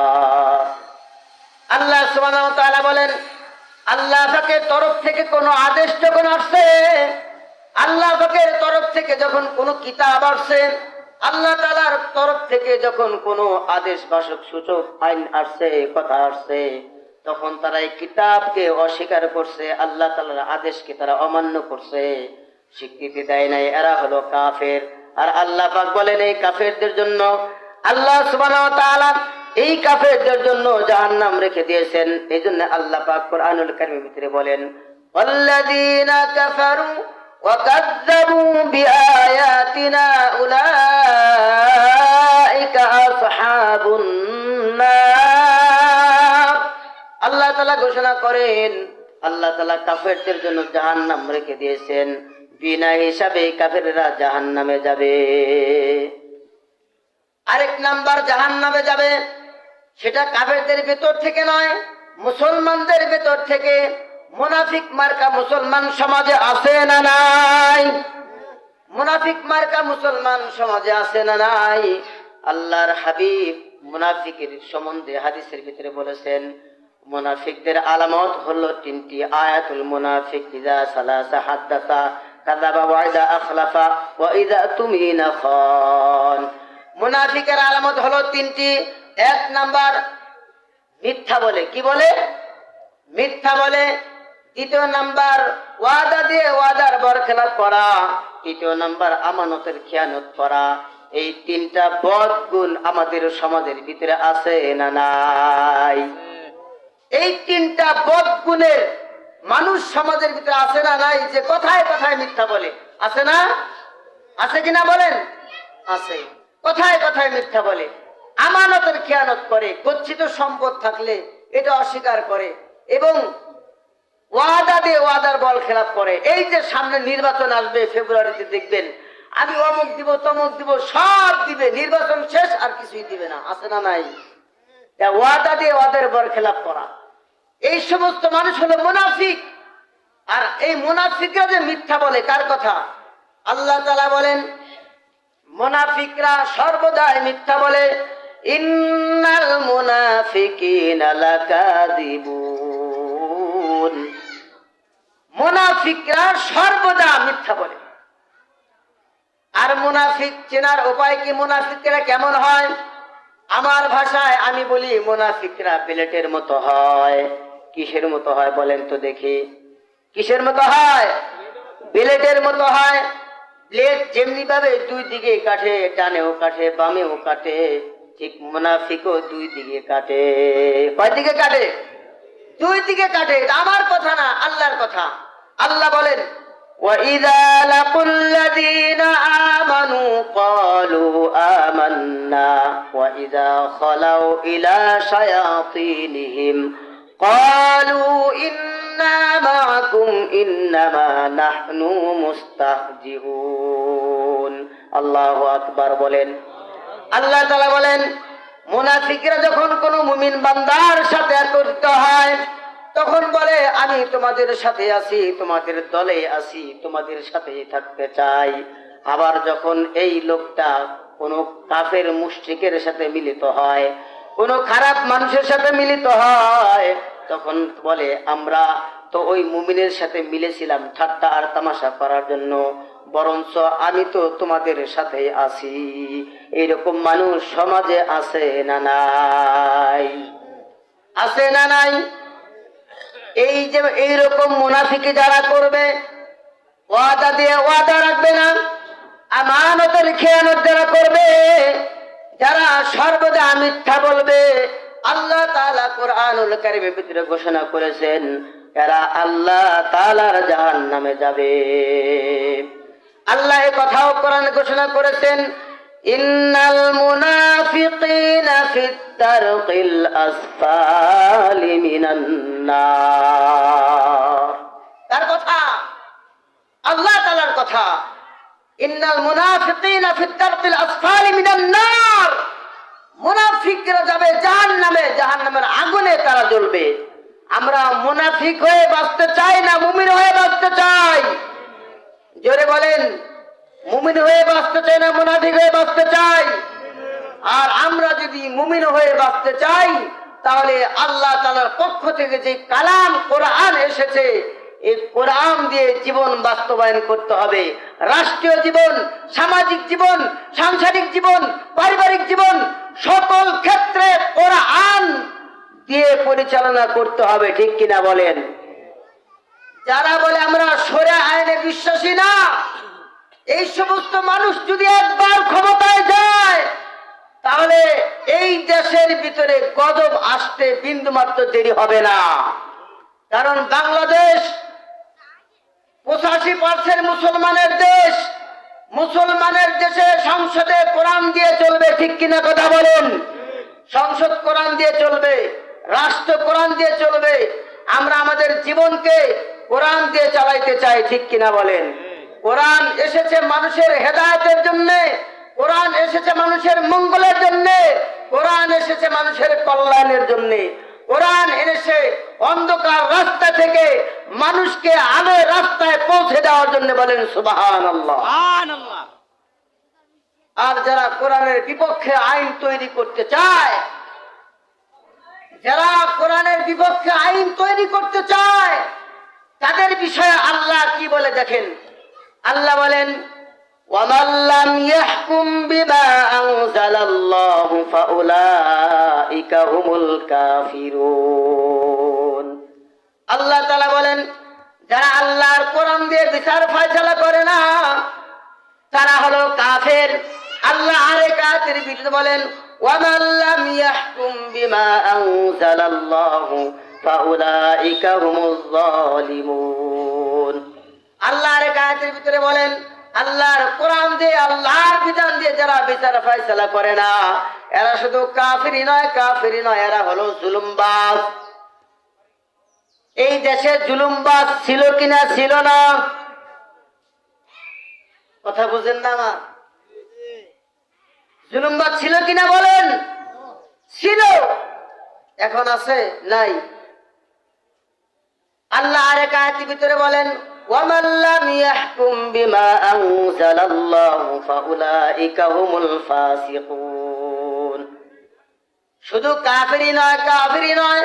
আল্লাহ সুবহানাহু ওয়া তাআলা বলেন আল্লাহ পাকের তরফ থেকে কোনো আদেশ যখন আসছে, আল্লাহ পাকের তরফ থেকে যখন কোনো কিতাব আসছে, আল্লাহ তাআলার তরফ থেকে যখন কোনো আদেশ বাসক সূচক আইন আসছে, কথা আসছে, তখন তারা এই কিতাবকে অস্বীকার করছে, আল্লাহ তাআলার আদেশকে তারা অমান্য করছে, স্বীকৃতি দেয় নাই, এরা হলো কাফের। আর আল্লাহ পাক বলেন এই কাফেরদের জন্য আল্লাহ সুবহানাহু ওয়া তাআলা এই কাফেরদের জন্য জাহান্নাম রেখে দিয়েছেন। এই জন্য আল্লাহ পাক কোরআনুল কারীমের ভিতরে বলেন ওয়াল্লাযীনা কাফারু ওয়া কাযযাবু বিআয়াতিনা উলাইকা আসহাবুন নার। আল্লাহ তাআলা ঘোষণা করেন আল্লাহ তাআলা কাফেরদের জন্য জাহান্নাম রেখে দিয়েছেন, বিনা হিসাবে কাফেররা জাহান্নামে যাবে। আরেক নাম্বার জাহান্নামে যাবে, সেটা কাফেরদের ভেতর থেকে নয়, মুসলমানদের ভেতর থেকে। মুনাফিক মার্কা মুসলমান সমাজে আছে না নাই? মুনাফিক মার্কা মুসলমান সমাজে আছে না নাই? আল্লাহর হাবিব মুনাফিকের সম্বন্ধে হাদিসের ভিতরে বলেছেন মুনাফিকদের আলামত হলো তিনটি। আয়াতুল মুনাফিক ইযা সালাসা হাদাসা কাযাবা ওয়া ইযা আখলাফা ওয়া ইযা তুমিনা খান। মুনাফিকের আলামত হলো তিনটি। এক নাম্বার মিথ্যা বলে। কি বলে? মিথ্যা বলে। দ্বিতীয় নাম্বার ওয়াদা দিয়ে ওয়াদার বরখেলাপ করা। তৃতীয় নাম্বার আমানতের খেয়ানত করা। এই তিনটা বদ গুণ আমাদের সমাজের ভিতরে আছে না নাই? এই তিনটা বদ গুণের মানুষ সমাজের ভিতরে আছে না নাই? যে কথায় কথায় মিথ্যা বলে, আছে না? আছে কিনা বলেন? আছে। কথায় কথায় মিথ্যা বলে, আমানতের খেয়ানত করে, গচ্ছিত সম্পদ থাকলে এটা অস্বীকার করে, এবং ওয়াদা দিয়ে ওয়াদার বল খেলাপ করে। এই যে সামনে নির্বাচন আসবে ফেব্রুয়ারিতে, দেখবেন আমি অমুক দিব তমুক দিব, সব দিবে, নির্বাচন শেষ আর কিছুই দিবে না। আছে না নাই? ওয়াদা দিয়ে ওয়াদার বল খেলাপ করা, এই সমস্ত মানুষ হলো মুনাফিক। আর এই মুনাফিকরা যে মিথ্যা বলে, কার কথা? আল্লাহ তাআলা বলেন মুনাফিকরা সর্বদাই মিথ্যা বলে। ইন্নাল মুনাফিকিনা লাকাযিবুন। মুনাফিকরা সর্বদা মিথ্যা বলে। আর মুনাফিক চেনার উপায় কি? মুনাফিকরা কেমন হয়? আমার ভাষায় আমি বলি মুনাফিকরা বিলেটের মতো হয়। কিসের মতো হয় বলেন তো দেখি? কিসের মতো হয়? বিলেটের মতো হয়। ব্লেড যেমনি ভাবে দুই দিকে কাটে, ডানেও কাটে বামেও কাটে, ঠিক মুনাফিকও দুই দিকে কাটে। কয় দিকে কাটে? দুই দিকে কাটে। এটা আমার কথা না, আল্লাহর কথা। আল্লাহ বলেন, وَإِذَا لَقُوا الَّذِينَ آمَنُوا قَالُوا آمَنَّا وَإِذَا خَلَوْا إِلَى شَيَاطِينِهِمْ قَالُوا إِنَّا مَعَكُمْ إِنَّمَا نَحْنُ مُسْتَهْزِئُونَ। আল্লাহু আকবার বলেন। আল্লাহ তাআলা বলেন, মুনাফিকরা যখন কোনো মুমিন বান্দার সাথে একত্রিত হয় তখন বলে আমি তোমাদের সাথে আছি, তোমাদের দলে আছি, তোমাদের সাথেই থাকতে চাই। আবার যখন এই লোকটা কোনো কাফের মুশরিকের সাথে মিলিত হয়, কোনো খারাপ মানুষের সাথে মিলিত হয়, তখন বলে আমরা তো ওই মুমিনের সাথে মিলেছিলাম ঠাট্টা আর তামাশা করার জন্য, বরঞ্চ আমি তো তোমাদের সাথে আছি। এইরকম মানুষ সমাজে আছে না নাই? আছে না নাই? এই যে এইরকম মুনাফিকি যারা করবে, ওয়াদা দিয়ে ওয়াদা রাখবে না, আমানতের খেয়ানত যারা করবে, যারা সর্বদা মিথ্যা বলবে, আল্লাহ তাআলা কোরআনুল কারীমের ভিতরে ঘোষণা করেছেন এরা আল্লাহ তাআলার জাহান্নামে যাবে। আল্লাহ এই কথাও কোরআনে ঘোষণা করেছেন, ইন্নাল মুনাফিকিনা ফিদ দারকিল আসফালি মিনান নার। তার কথা, আল্লাহ তাআলার কথা, ইন্নাল মুনাফিকিনা ফিদ দারকিল আসফালি মিনান নার। মুনাফিকরা যাবে জাহান্নামে, জাহান্নামের আগুনে তারা জ্বলবে। আমরা মুনাফিক হয়ে বাঁচতে চাই না মুমিন হয়ে বাঁচতে চাই? জোরে বলেন, মুমিন হয়ে বাঁচতে চাই না মুনাফিক হয়ে বাঁচতে চাই? আর আমরা যদি মুমিন হয়ে বাঁচতে চাই তাহলে আল্লাহ তাআলার পক্ষ থেকে যে কালাম কোরআন এসেছে এই কোরআন দিয়ে জীবন বাস্তবায়ন করতে হবে। রাষ্ট্রীয় জীবন, সামাজিক জীবন, সাংসারিক জীবন, পারিবারিক জীবন, সকল ক্ষেত্রে কোরআন দিয়ে পরিচালনা করতে হবে। ঠিক কিনা বলেন? যারা বলে আমরা শরিয়া আইনে বিশ্বাসী না, এই সমস্ত মানুষ যদি একবার ক্ষমতায় যায় তাহলে এই দেশের ভিতরে গজব আসতে বিন্দুমাত্র দেরি হবে না। কারণ বাংলাদেশ 85% মুসলমানের দেশ। মুসলমানের দেশে সংসদে কোরআন দিয়ে চলবে। ঠিক কিনা কথা বলেন? সংসদ কোরআন দিয়ে চলবে, রাষ্ট্র কোরআন দিয়ে চলবে। আমরা আমাদের জীবনকে কোরআন দিয়ে চালাইতে চাই। ঠিক কিনা বলেন? কোরআন এসেছে মানুষের হেদায়েতের জন্য, কোরআন এসেছে মানুষের মঙ্গলের জন্য, কোরআন এসেছে মানুষের কল্যাণের জন্য। কোরআন এনেছে অন্ধকার রাস্তা থেকে মানুষকে আলোর রাস্তায় পৌঁছে দেওয়ার জন্য। বলেন সুবহানাল্লাহ। আর যারা কোরআনের বিপক্ষে আইন তৈরি করতে চায়, যারা কোরআনের বিপক্ষে আইন তৈরি করতে চায়, তাদের বিষয়ে আল্লাহ কি বলে দেখেন। আল্লাহ বলেন, ওয়ামান লাম ইয়াহকুম বিমা আনজালাল্লাহু ফাউলাইকা হুমুল কাফিরুন। আল্লাহ তাআলা বলেন, যারা আল্লাহর কোরআন দিয়ে বিচার ফয়সালা করে না তারা হলো কাফের। আল্লাহ আরেক আয়াতের ভিতরে বলেন, ওয়ামান লাম ইয়াহকুম বিমা আনজালাল্লাহু ফাউলাইকা হুমুজ যালিমুন। আল্লাহ আরেক আয়াতের ভিতরে বলেন, আল্লাহর কোরআন দিয়ে আল্লাহর বিধান দিয়ে যারা বিচার ফয়সালা করে না এরা শুধু কাফিরই নয়, কাফিরই নয়, এরা হলো জুলুমবাজ। এই দেশে জুলুমবাজ ছিল কিনা? ছিল না? কথা বুঝেন না আমার? জুলুমবাজ ছিল কিনা বলেন? ছিল। এখন আছে? নাই। আল্লাহ আরেক আয়াতের ভিতরে বলেন, ওয়ামান লাম ইয়াহকুম বিমা আনজালাল্লাহু ফাউলাইকা হুমুল ফাসিকুন। শুধু কাফিরই নয়, কাফিরই নয়,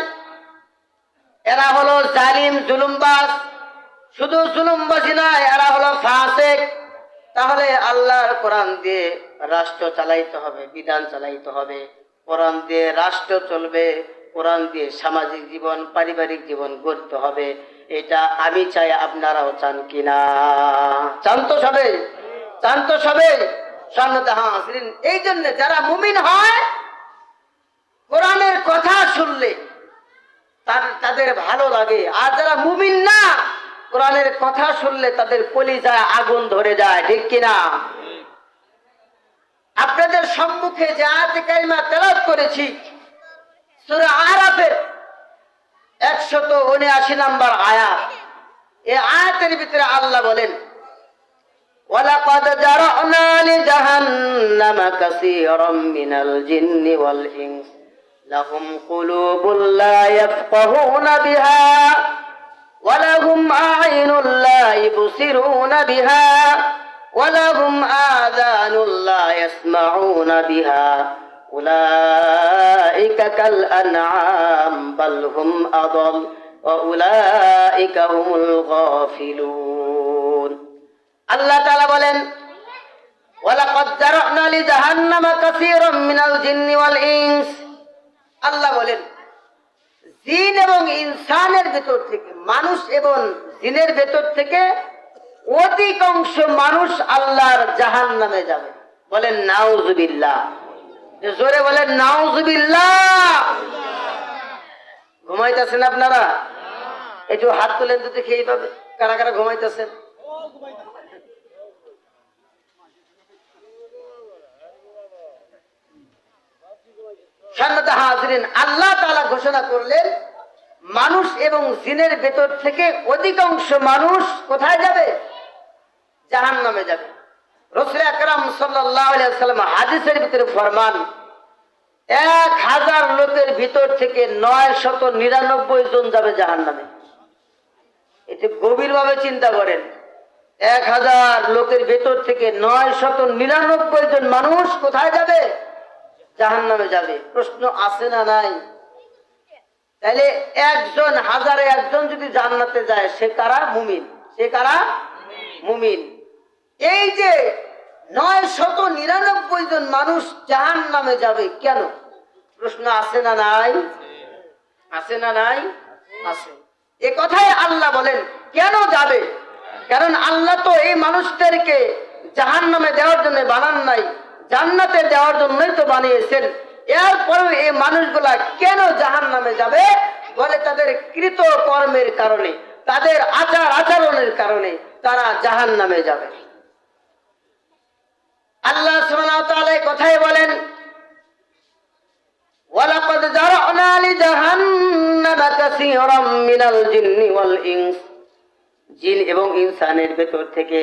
এরা হলো জালিম, জুলুমবাজ। শুধু জুলুমবাজি নয়, এরা হলো ফাসিক। তাহলে আল্লাহর কোরআন দিয়ে রাষ্ট্র চালাইতে হবে, বিধান চালাইতে হবে, কোরআন দিয়ে রাষ্ট্র চলবে, কোরআন দিয়ে সামাজিক জীবন, পারিবারিক জীবন গড়তে হবে। এটা আমি চাই, আপনারাও চান কিনা? চান তো সবে? চান তো সবে? সামনে হাজিরিন, এই জন্য যারা মুমিন হয় কোরআনের কথা শুনলে তাদের ভালো লাগে, আর যারা মুমিন না কোরআনের কথা শুনলে তাদের কলিজায় আগুন ধরে যায়। ঠিক কিনা? আপনাদের সম্মুখে যে আয়াতে কারিমা তেলাওয়াত করেছি সূরা আরাফের 179 নম্বর আয়াত, এই আয়াতের ভিতরে আল্লাহ বলেন, ওয়ালাকাদ জারা'না লিজাহান্নামা কাসীরাম মিনাল জিন্নি ওয়াল ইনস লাহুম কুলুবুন লা ইয়াফকাহুনা বিহা ওয়া লাহুম আ'ইনুন লা ইবসিরুনা বিহা ওয়া লাহুম আযানুন লা ইয়াসমাউনা বিহা উলাইকা কাল আন'আম বাল হুম আদাল ওয়া উলাইকা হুমুল গাফিলুন। আল্লাহ তাআলা বলেন, ওয়ালাকাদ জারা'না লিজাহান্নামা কাসীরাম মিনাল জিন্নি ওয়াল ইনস। আল্লাহ বলেন, জিন এবং ইনসানের ভেতর থেকে, মানুষ এবং জিনের ভেতর থেকে অধিকাংশ মানুষ আল্লাহর জাহান্নামে যাবে। বলেন নাউজুবিল্লাহ। জোরে বলেন নাউজুবিল্লাহ। ঘুমাইতেছেন আপনারা? একটু হাত তুলেন তো দেখি, এইভাবে কারা কারা ঘুমাইতেছেন? সম্মানিত হাজিরিন, আল্লাহ তাআলা ঘোষণা করলেন মানুষ এবং জিনের ভেতর থেকে অধিকাংশ মানুষ কোথায় যাবে? জাহান্নামে যাবে। রাসূল আকরাম সাল্লাল্লাহু আলাইহি ওয়াসাল্লাম হাদিসের ভিতরে ফরমান, 1000 লোকের ভিতর থেকে 999 জন যাবে জাহান্নামে। এটি গভীরভাবে চিন্তা করেন। 1000 লোকের ভেতর থেকে 999 জন মানুষ কোথায় যাবে? জাহান্নামে যাবে। প্রশ্ন আছে না নাই? তাহলে একজন, হাজারে একজন যদি জান্নাতে যায়, সে কারা? মুমিন। সে কারা? মুমিন। এই যে 999 জন মানুষ জাহান্নামে যাবে, কেন? প্রশ্ন আছে না নাই? আছে না নাই? আছে। এ কথাই আল্লাহ বলেন কেন যাবে? কারণ আল্লাহ তো এই মানুষদেরকে জাহান্নামে দেওয়ার জন্য বানান নাই, জান্নাতে দেওয়ার জন্যই তো বানিয়েছেন। এরপরেও এই মানুষগুলা কেন জাহান্নামে যাবে? বলে তাদের কৃত কর্মের কারণে, তাদের আচার আচরণের কারণে তারা জাহান্নামে যাবে। আল্লাহ সুবহানাহু ওয়া তাআলা কথাই বলেন, ওয়ালাকাদ জারা'না লিজাহান্নামা কাসীরাম মিনাল জিন্নি ওয়াল ইনস। জিন এবং ইনসানের ভেতর থেকে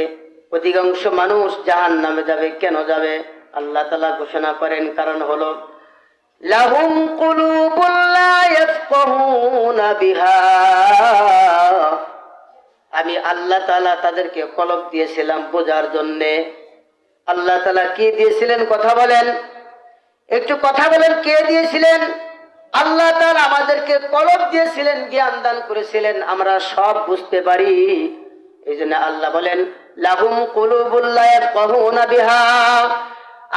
অধিকাংশ মানুষ জাহান্নামে যাবে। কেন যাবে? আল্লাহ তাআলা ঘোষণা করেন, কারণ হলো লাহুম কুলুবুন লা ইয়াফকাহুনা বিহা। আমি আল্লাহ তাআলা তাদেরকে কলব দিয়েছিলাম বোঝার জন্য। আল্লাহ তাআলা কি দিয়েছিলেন? কথা বলেন, একটু কথা বলেন। কে দিয়েছিলেন? আল্লাহ তাআলা আমাদেরকে কলব দিয়েছিলেন, জ্ঞান দান করেছিলেন, আমরা সব বুঝতে পারি। এই জন্য আল্লাহ বলেন লাহুম কুলুবুন লা ইয়াফকাহুনা বিহা।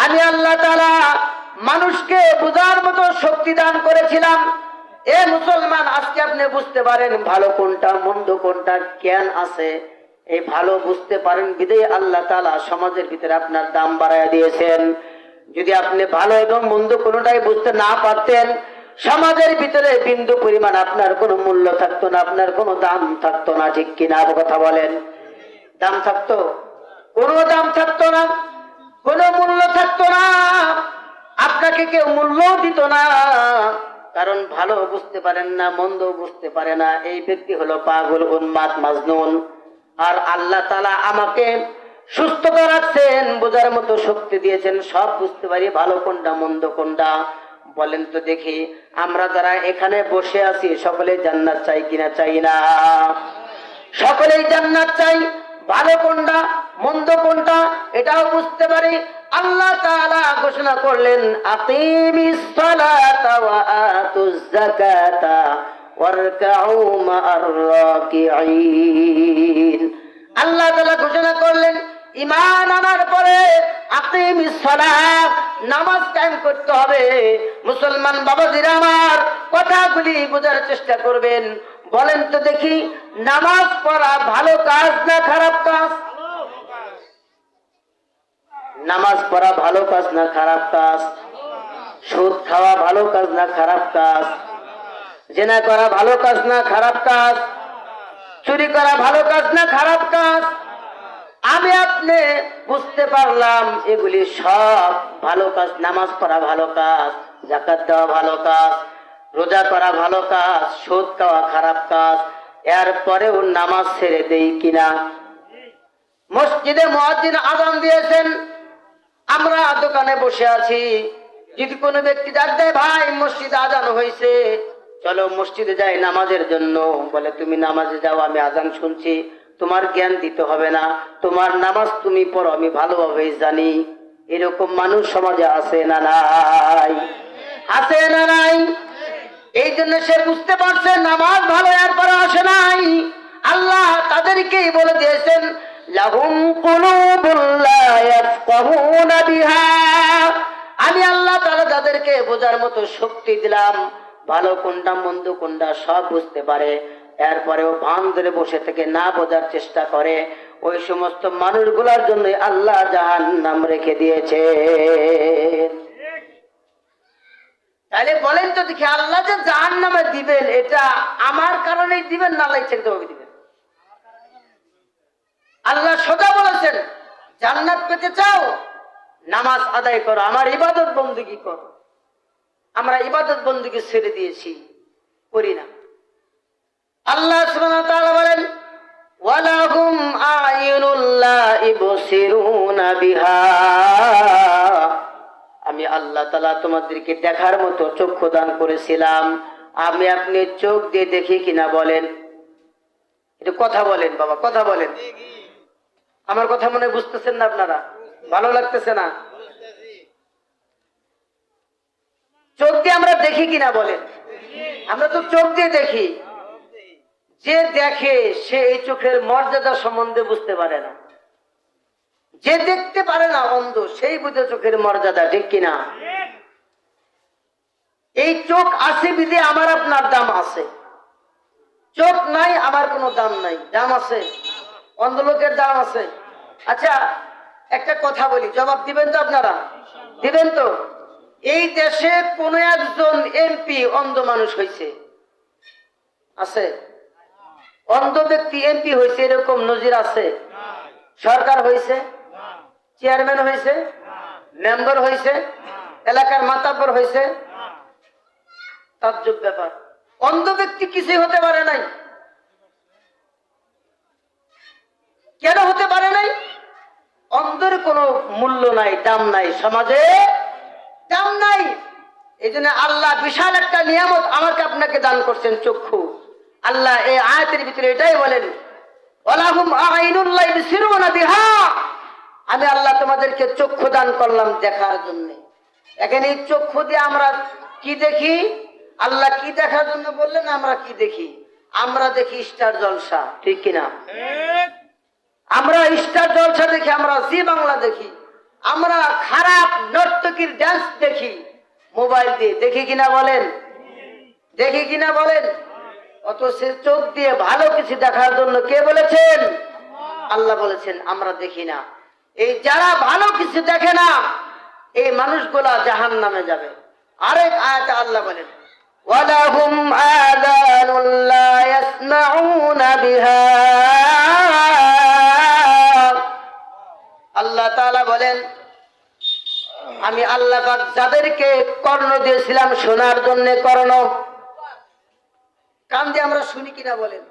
আমি আল্লাহ তাআলা মানুষকে বোঝার মতো শক্তি দান করেছিলাম। এ মুসলমান, আজকে আপনি বুঝতে পারেন ভালো কোনটা, মন্দ কোনটা, জ্ঞান আছে। এই ভালো বুঝতে পারেন বিধায় আল্লাহ তাআলা সমাজের ভিতরে আপনার দাম বাড়ায় দিয়েছেন। যদি আপনি ভালো এবং মন্দ কোনোটাই বুঝতে না পারতেন, সমাজের ভিতরে বিন্দু পরিমাণ আপনার কোনো মূল্য থাকতো না, আপনার কোনো দাম থাকতো না। ঠিক কিনা কথা বলেন? দাম থাকতো? কোনো দাম থাকতো না, কোনো মূল্য থাকতো না, আপনাকে কেউ মূল্যও দিত না। কারণ ভালো বুঝতে পারেন না, মন্দ বুঝতে পারে না, এই ব্যক্তি হলো পাগল, উন্মাদ, মাজনুন। আর আল্লাহ তাআলা আমাকে সুস্থতা রাখছেন, বোঝার মতো শক্তি দিয়েছেন, সব বুঝতে পারি ভালো কোনটা, মন্দ কোনটা। বলেন তো দেখি, আমরা যারা এখানে বসে আছি সকলেই জান্নাত চাই কিনা? চাই না? সকলেই জান্নাত চাই। ভালো কোনটা, মন্দ কোনটা, এটাও বুঝতে পারি। আল্লাহ তাআলা ঘোষণা করলেন, আকিমিস সালাতা ওয়া আতুজ যাকাতা ওয়ারকাউ মা'আর রাকিঈন। আল্লাহ তাআলা ঘোষণা করলেন ঈমান আনার পরে আকিমিস সালাত, নামাজ কায়েম করতে হবে। মুসলমান বাবাজিরা আমার, কথাগুলি বোঝার চেষ্টা করবেন। বলেন তো দেখি, নামাজ পড়া ভালো কাজ না খারাপ কাজ? নামাজ পড়া ভালো কাজ না খারাপ কাজ? সুদ খাওয়া ভালো কাজ না খারাপ কাজ? জিনা করা ভালো কাজ না খারাপ কাজ? চুরি করা ভালো কাজ না খারাপ কাজ? আমি আপনি বুঝতে পারলাম এগুলি সব ভালো কাজ। নামাজ পড়া ভালো কাজ, যাকাত দেওয়া ভালো কাজ, রোজা করা ভালো কাজ, সুদ খাওয়া খারাপ কাজ। এরপরেও নামাজ ছেড়ে দেই কিনা? মসজিদে মুয়াজ্জিন আযান দিয়েছেন, আমরা দোকানে বসে আছি, যদি কোনো ব্যক্তি ডাক দেয়, ভাই মসজিদে আযান হয়েছে, চলো মসজিদে যাই নামাজের জন্য, বলে তুমি নামাজে যাও, আমি আযান শুনছি, তোমার জ্ঞান দিতে হবে না, তোমার নামাজ তুমি পড়ো, আমি ভালোভাবেই জানি। এরকম মানুষ সমাজে আছে না নাই? আছে না নাই? এই জন্য সে বুঝতে পারছে নামাজ ভালো, এরপরে আসে নাই। আল্লাহ তাদেরকেই বলে দিয়েছেন লাহুম কুলুবুন লা ইয়াফকাহুনা বিহা। আমি আল্লাহ তাআলা তাদেরকে বোঝার মতো শক্তি দিলাম, ভালো কোনটা মন্দ কোনটা সব বুঝতে পারে। এরপরেও ভান ধরে বসে থেকে না বোঝার চেষ্টা করে। ওই সমস্ত মানুষগুলোর জন্য আল্লাহ জাহান্নাম রেখে দিয়েছে। তাহলে বলেন তো দেখি, আল্লাহ যে জাহান্নামে দিবেন, এটা আমার কারণেই দিবেন না আল্লাহ ইচ্ছাকৃতভাবে দিবেন? আল্লাহ সোজা বলেছেন, জান্নাত পেতে চাও, নামাজ আদায় করো, আমার ইবাদত বন্দেগী করো। আমরা ইবাদত বন্দেগী ছেড়ে দিয়েছি, করি না। আল্লাহ সুবহানাহু ওয়া তাআলা বলেন ওয়ালাহুম আ'য়ুনুল লা ইবসিরুনা বিহা। আমি আল্লাহ তাআলা তোমাদেরকে দেখার মতো চক্ষু দান করেছিলাম। আমি আপনি চোখ দিয়ে দেখি কিনা বলেন? একটু কথা বলেন বাবা, কথা বলেন। আমার কথা মনে বুঝতেছেন না আপনারা? ভালো লাগতেছে না? চোখ দিয়ে আমরা দেখি কিনা বলেন? আমরা তো চোখ দিয়ে দেখি। যে দেখে সে এই চোখের মর্যাদা সম্বন্ধে বুঝতে পারে না। যে দেখতে পারে না, অন্ধ, সেই বুঝে চোখের মর্যাদা, ঠিক কিনা? এই চোখ আছে বিধে আমার আপনার দাম আছে। চোখ নাই, আমার কোনো দাম নাই। দাম আছে? অন্ধ লোকের দাম আছে। আচ্ছা একটা কথা বলি, জবাব দিবেন তো আপনারা? দিবেন তো? এই দেশে কোন একজন এমপি অন্ধ মানুষ হয়েছে? আছে? অন্ধ ব্যক্তি এমপি হয়েছে এরকম নজির আছে? সরকার হয়েছে, চেয়ারম্যান হয়েছে, মেম্বার হয়েছে, এলাকার মাতাব্বর হয়েছে? তাজ্জব ব্যাপার। অন্ধ ব্যক্তি কিছুই হতে পারে নাই। কেন হতে পারে নাই? অন্ধের কোনো মূল্য নাই, দাম নাই, সমাজে দাম নাই। এই জন্য আল্লাহ বিশাল একটা নিয়ামত আমাকে আপনাকে দান করছেন, চক্ষু। আল্লাহ এই আয়াতের ভিতরে এটাই বলেন ওয়ালাহুম আ'য়ুনুল লা ইবসিরুনা বিহা। আমি আল্লাহ তোমাদেরকে চক্ষু দান করলাম দেখার জন্য। এখানে এই চক্ষু দিয়ে আমরা কি দেখি? আল্লাহ কি দেখার জন্য বললেন? আমরা কি দেখি? আমরা দেখি স্টার জলসা, ঠিক কিনা? আমরা স্টার জলসা দেখি, আমরা জি বাংলা দেখি, আমরা খারাপ নর্তকীর ডান্স দেখি মোবাইল দিয়ে, দেখি কিনা বলেন? দেখি কিনা বলেন? অত সে চোখ দিয়ে ভালো কিছু দেখার জন্য কে বলেছেন? আল্লাহ বলেছেন আমরা দেখি না। এই যারা ভালো কিছু দেখে না, এই মানুষগুলা জাহান্নামে যাবে। আরেক আয়াতে আল্লাহ বলেন ওয়ালাহুম আযানুন লা ইয়াসমাউনা বিহা। আল্লাহ তাআলা বলেন আমি আল্লাহ পাক যাদেরকে কর্ণ দিয়েছিলাম শোনার জন্য, কর্ণ, কান দিয়ে আমরা শুনি কিনা বলেন?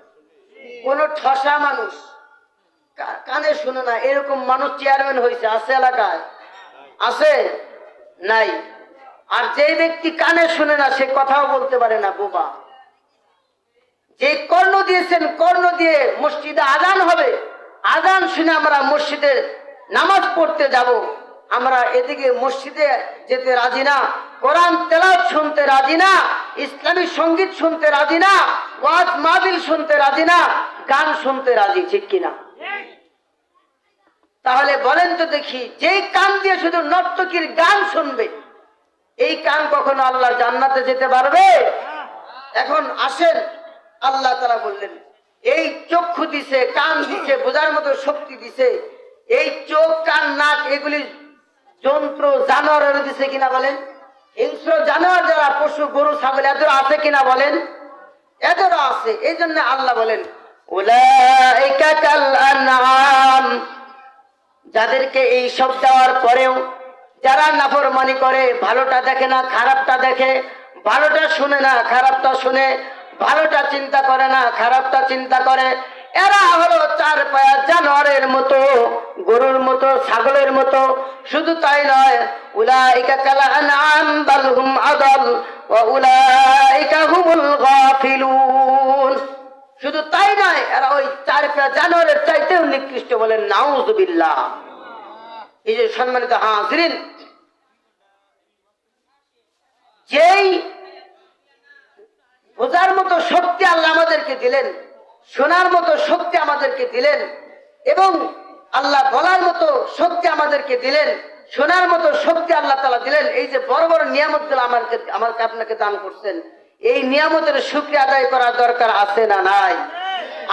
কোন ঠসা মানুষ কানে শুনে না, এরকম মানুষ চেয়ারম্যান হয়েছে? আছে এলাকায়? আছে? নাই। আর যে ব্যক্তি কানে শুনে না, সে কথাও বলতে পারে না, বোবা। যে কর্ণ দিয়েছেন, কর্ণ দিয়ে মসজিদে আজান হবে, আজান শুনে আমরা মসজিদে নামাজ পড়তে যাব, আমরা এদিকে মসজিদে যেতে রাজি না, কোরআন তেলাওয়াত শুনতে রাজি না, ইসলামী সঙ্গীত শুনতে রাজি না, ওয়াজ মাহফিল শুনতে রাজি না, গান শুনতে রাজি, ঠিক কিনা? তাহলে বলেন তো দেখি, যেই কান দিয়ে শুধু নর্তকীর গান শুনবে, এই কান কখনো আল্লাহর জান্নাতে যেতে পারবে? এখন আসেন, আল্লাহ তাআলা বললেন এই চক্ষু দিছে, কান দিছে, বোঝার মতো শক্তি দিছে। এই চোখ, কান, নাক এগুলি যন্ত্র জানোয়ারের দিছে কিনা বলেন? হিংস্র জানোয়ার যারা পশু, গরু, ছাগল, এদেরও আছে কিনা বলেন? এদেরও আছে। এই জন্য আল্লাহ বলেন উলাইকা কাল আনআম, যাদেরকে এই সব দেওয়ার পরেও যারা নাফরমানি করে, ভালোটা দেখে না খারাপটা দেখে, ভালোটা শুনে না খারাপটা শুনে, ভালোটা চিন্তা করে না খারাপটা চিন্তা করে, এরা হলো চার পায়া জানোয়ারের মতো, গরুর মতো, ছাগলের মতো। শুধু তাই নয়, উলাইকা কাল আনআম বাল হুম আদাল ওয়া উলাইকা হুমুল গাফিলুন। শুধু তাই নয়, এরা ওই চার পায়া জানোয়ারের চাইতেও নিকৃষ্ট। বলেন নাউযুবিল্লাহ। এই যে সম্মানিত হাজিরিন, যেই বোঝার মতো শক্তি আল্লাহ আমাদেরকে দিলেন, শোনার মতো শক্তি আমাদেরকে দিলেন, এবং আল্লাহ বলার মতো শক্তি আমাদেরকে দিলেন, শোনার মতো শক্তি আল্লাহ তাআলা দিলেন, এই যে বড় বড় নিয়ামতগুলো আমাকে আপনাকে দান করছেন, এই নিয়ামতের শুকরিয়া আদায় করার দরকার আছে না নাই?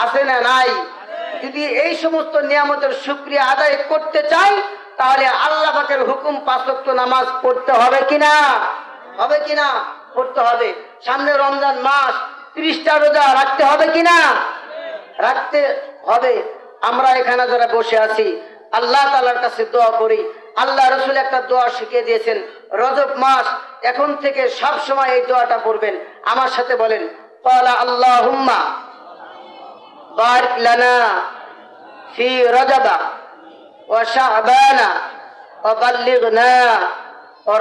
আছে না নাই? যদি এই সমস্ত নিয়ামতের শুকরিয়া আদায় করতে চাই, তাহলে আল্লাহ পাকের হুকুম 5 ওয়াক্ত নামাজ পড়তে হবে কিনা? হবে কিনা? পড়তে হবে। সামনে রমজান মাস, 30টা রোজা রাখতে হবে কিনা? রাখতে হবে। আমরা এখানে যারা বসে আছি, আল্লাহ তাআলার কাছে দোয়া করি। আল্লাহ রাসূল একটা দোয়া শিখিয়ে দিয়েছেন, রজব মাস, এখন থেকে সব সময় এই দোয়াটা পড়বেন। আমার সাথে বলেন, ক্বালা আল্লাহুম্মা বারিক লানা ফি রজবা ওয়া শাবানা ওয়া বাল্লিগনা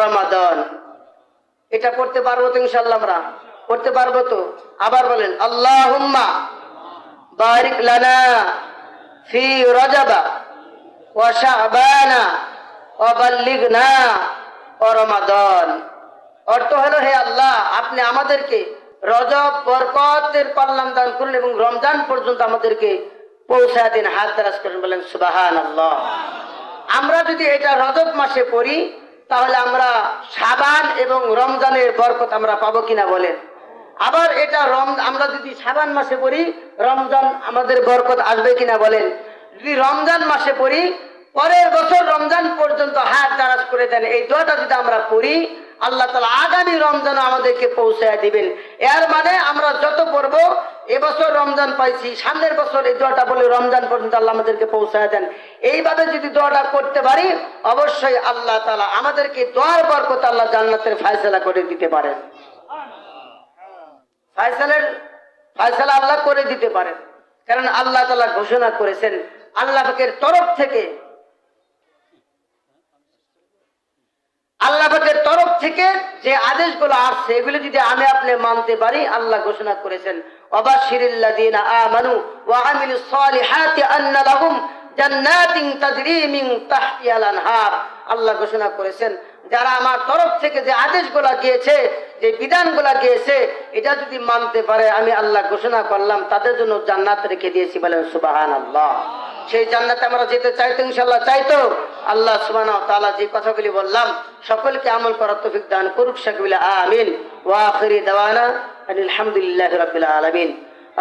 রমাদান। এটা পড়তে পারবো তো ইনশাআল্লাহ? আমরা পড়তে পারবো তো? আবার বলেন, আল্লাহুম্মা বারিক লানা ফি রজবা ওয়া শাবানা ওয়া বাল্লিগনা রমাদান। অর্থ হলো, হে আল্লাহ, আপনি আমাদেরকে রজব বরকতের কল্যাণ দান করুন এবং রমজান পর্যন্ত আমাদেরকে পৌঁছায় দিন। হাত দারাজ করেন, বলেন সুবহানাল্লাহ। আমরা যদি এটা রজব মাসে পড়ি, তাহলে আমরা শাবান এবং রমজানের বরকত আমরা পাবো কিনা বলেন? আবার এটা আমরা যদি শাবান মাসে পড়ি, রমজান আমাদের বরকত আসবে কিনা বলেন? যদি রমজান মাসে পড়ি, পরের বছর রমজান পর্যন্ত হাত দারাজ করে দেন, এই দোয়াটা যদি আমরা পড়ি, আল্লাহ তাআলা আগামী রমজান আমাদেরকে পৌঁছায় দিবেন। এর মানে আমরা যত পড়বো, এবছর রমজান পাইছি, সামনের বছর এই দোয়াটা বলে রমজান পর্যন্ত আল্লাহ আমাদেরকে পৌঁছায় দেন। এইভাবে যদি দোয়াটা করতে পারি, অবশ্যই আল্লাহ তাআলা আমাদেরকে দোয়ার বরকত আল্লাহ জান্নাতের ফয়সালা করে দিতে পারেন। ফয়সালা আল্লাহ করে দিতে পারেন। কারণ আল্লাহ তাআলা ঘোষণা করেছেন, আল্লাহ পাকের তরফ থেকে, আল্লাহ পাকের তরফ থেকে যে আদেশগুলো আসছে, এগুলো যদি আমি আপনি মানতে পারি, আল্লাহ ঘোষণা করেছেন, ওয়াবাশশিরিল্লাযীনা আমানু ওয়া আমিলুস সালিহাতি আন্না লাহুম জান্নাতিন তাজরি মিন তাহতিহাল আনহার। আল্লাহ ঘোষণা করেছেন, যারা আমার তরফ থেকে যে আদেশগুলো গিয়েছে, যে বিধানগুলো গিয়েছে, এটা যদি মানতে পারে, আমি আল্লাহ ঘোষণা করলাম তাদের জন্য জান্নাত রেখে দিয়েছি। বলেন সুবহানাল্লাহ। সেই জান্নাতে আমরা যেতে চাইতো ইনশাআল্লাহ? চাইতো। আল্লাহ সুবহানাহু ওয়া তাআলা যে কথাগুলি বললাম, সকলকে আমল করার তৌফিক দান করুক। সকলে আমিন। ওয়া আখিরি দাওয়ানা আলহামদুলিল্লাহি রাব্বিল আলামিন।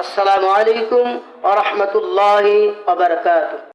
আসসালামু আলাইকুম ওয়া রাহমাতুল্লাহি ওয়া বারাকাতুহু।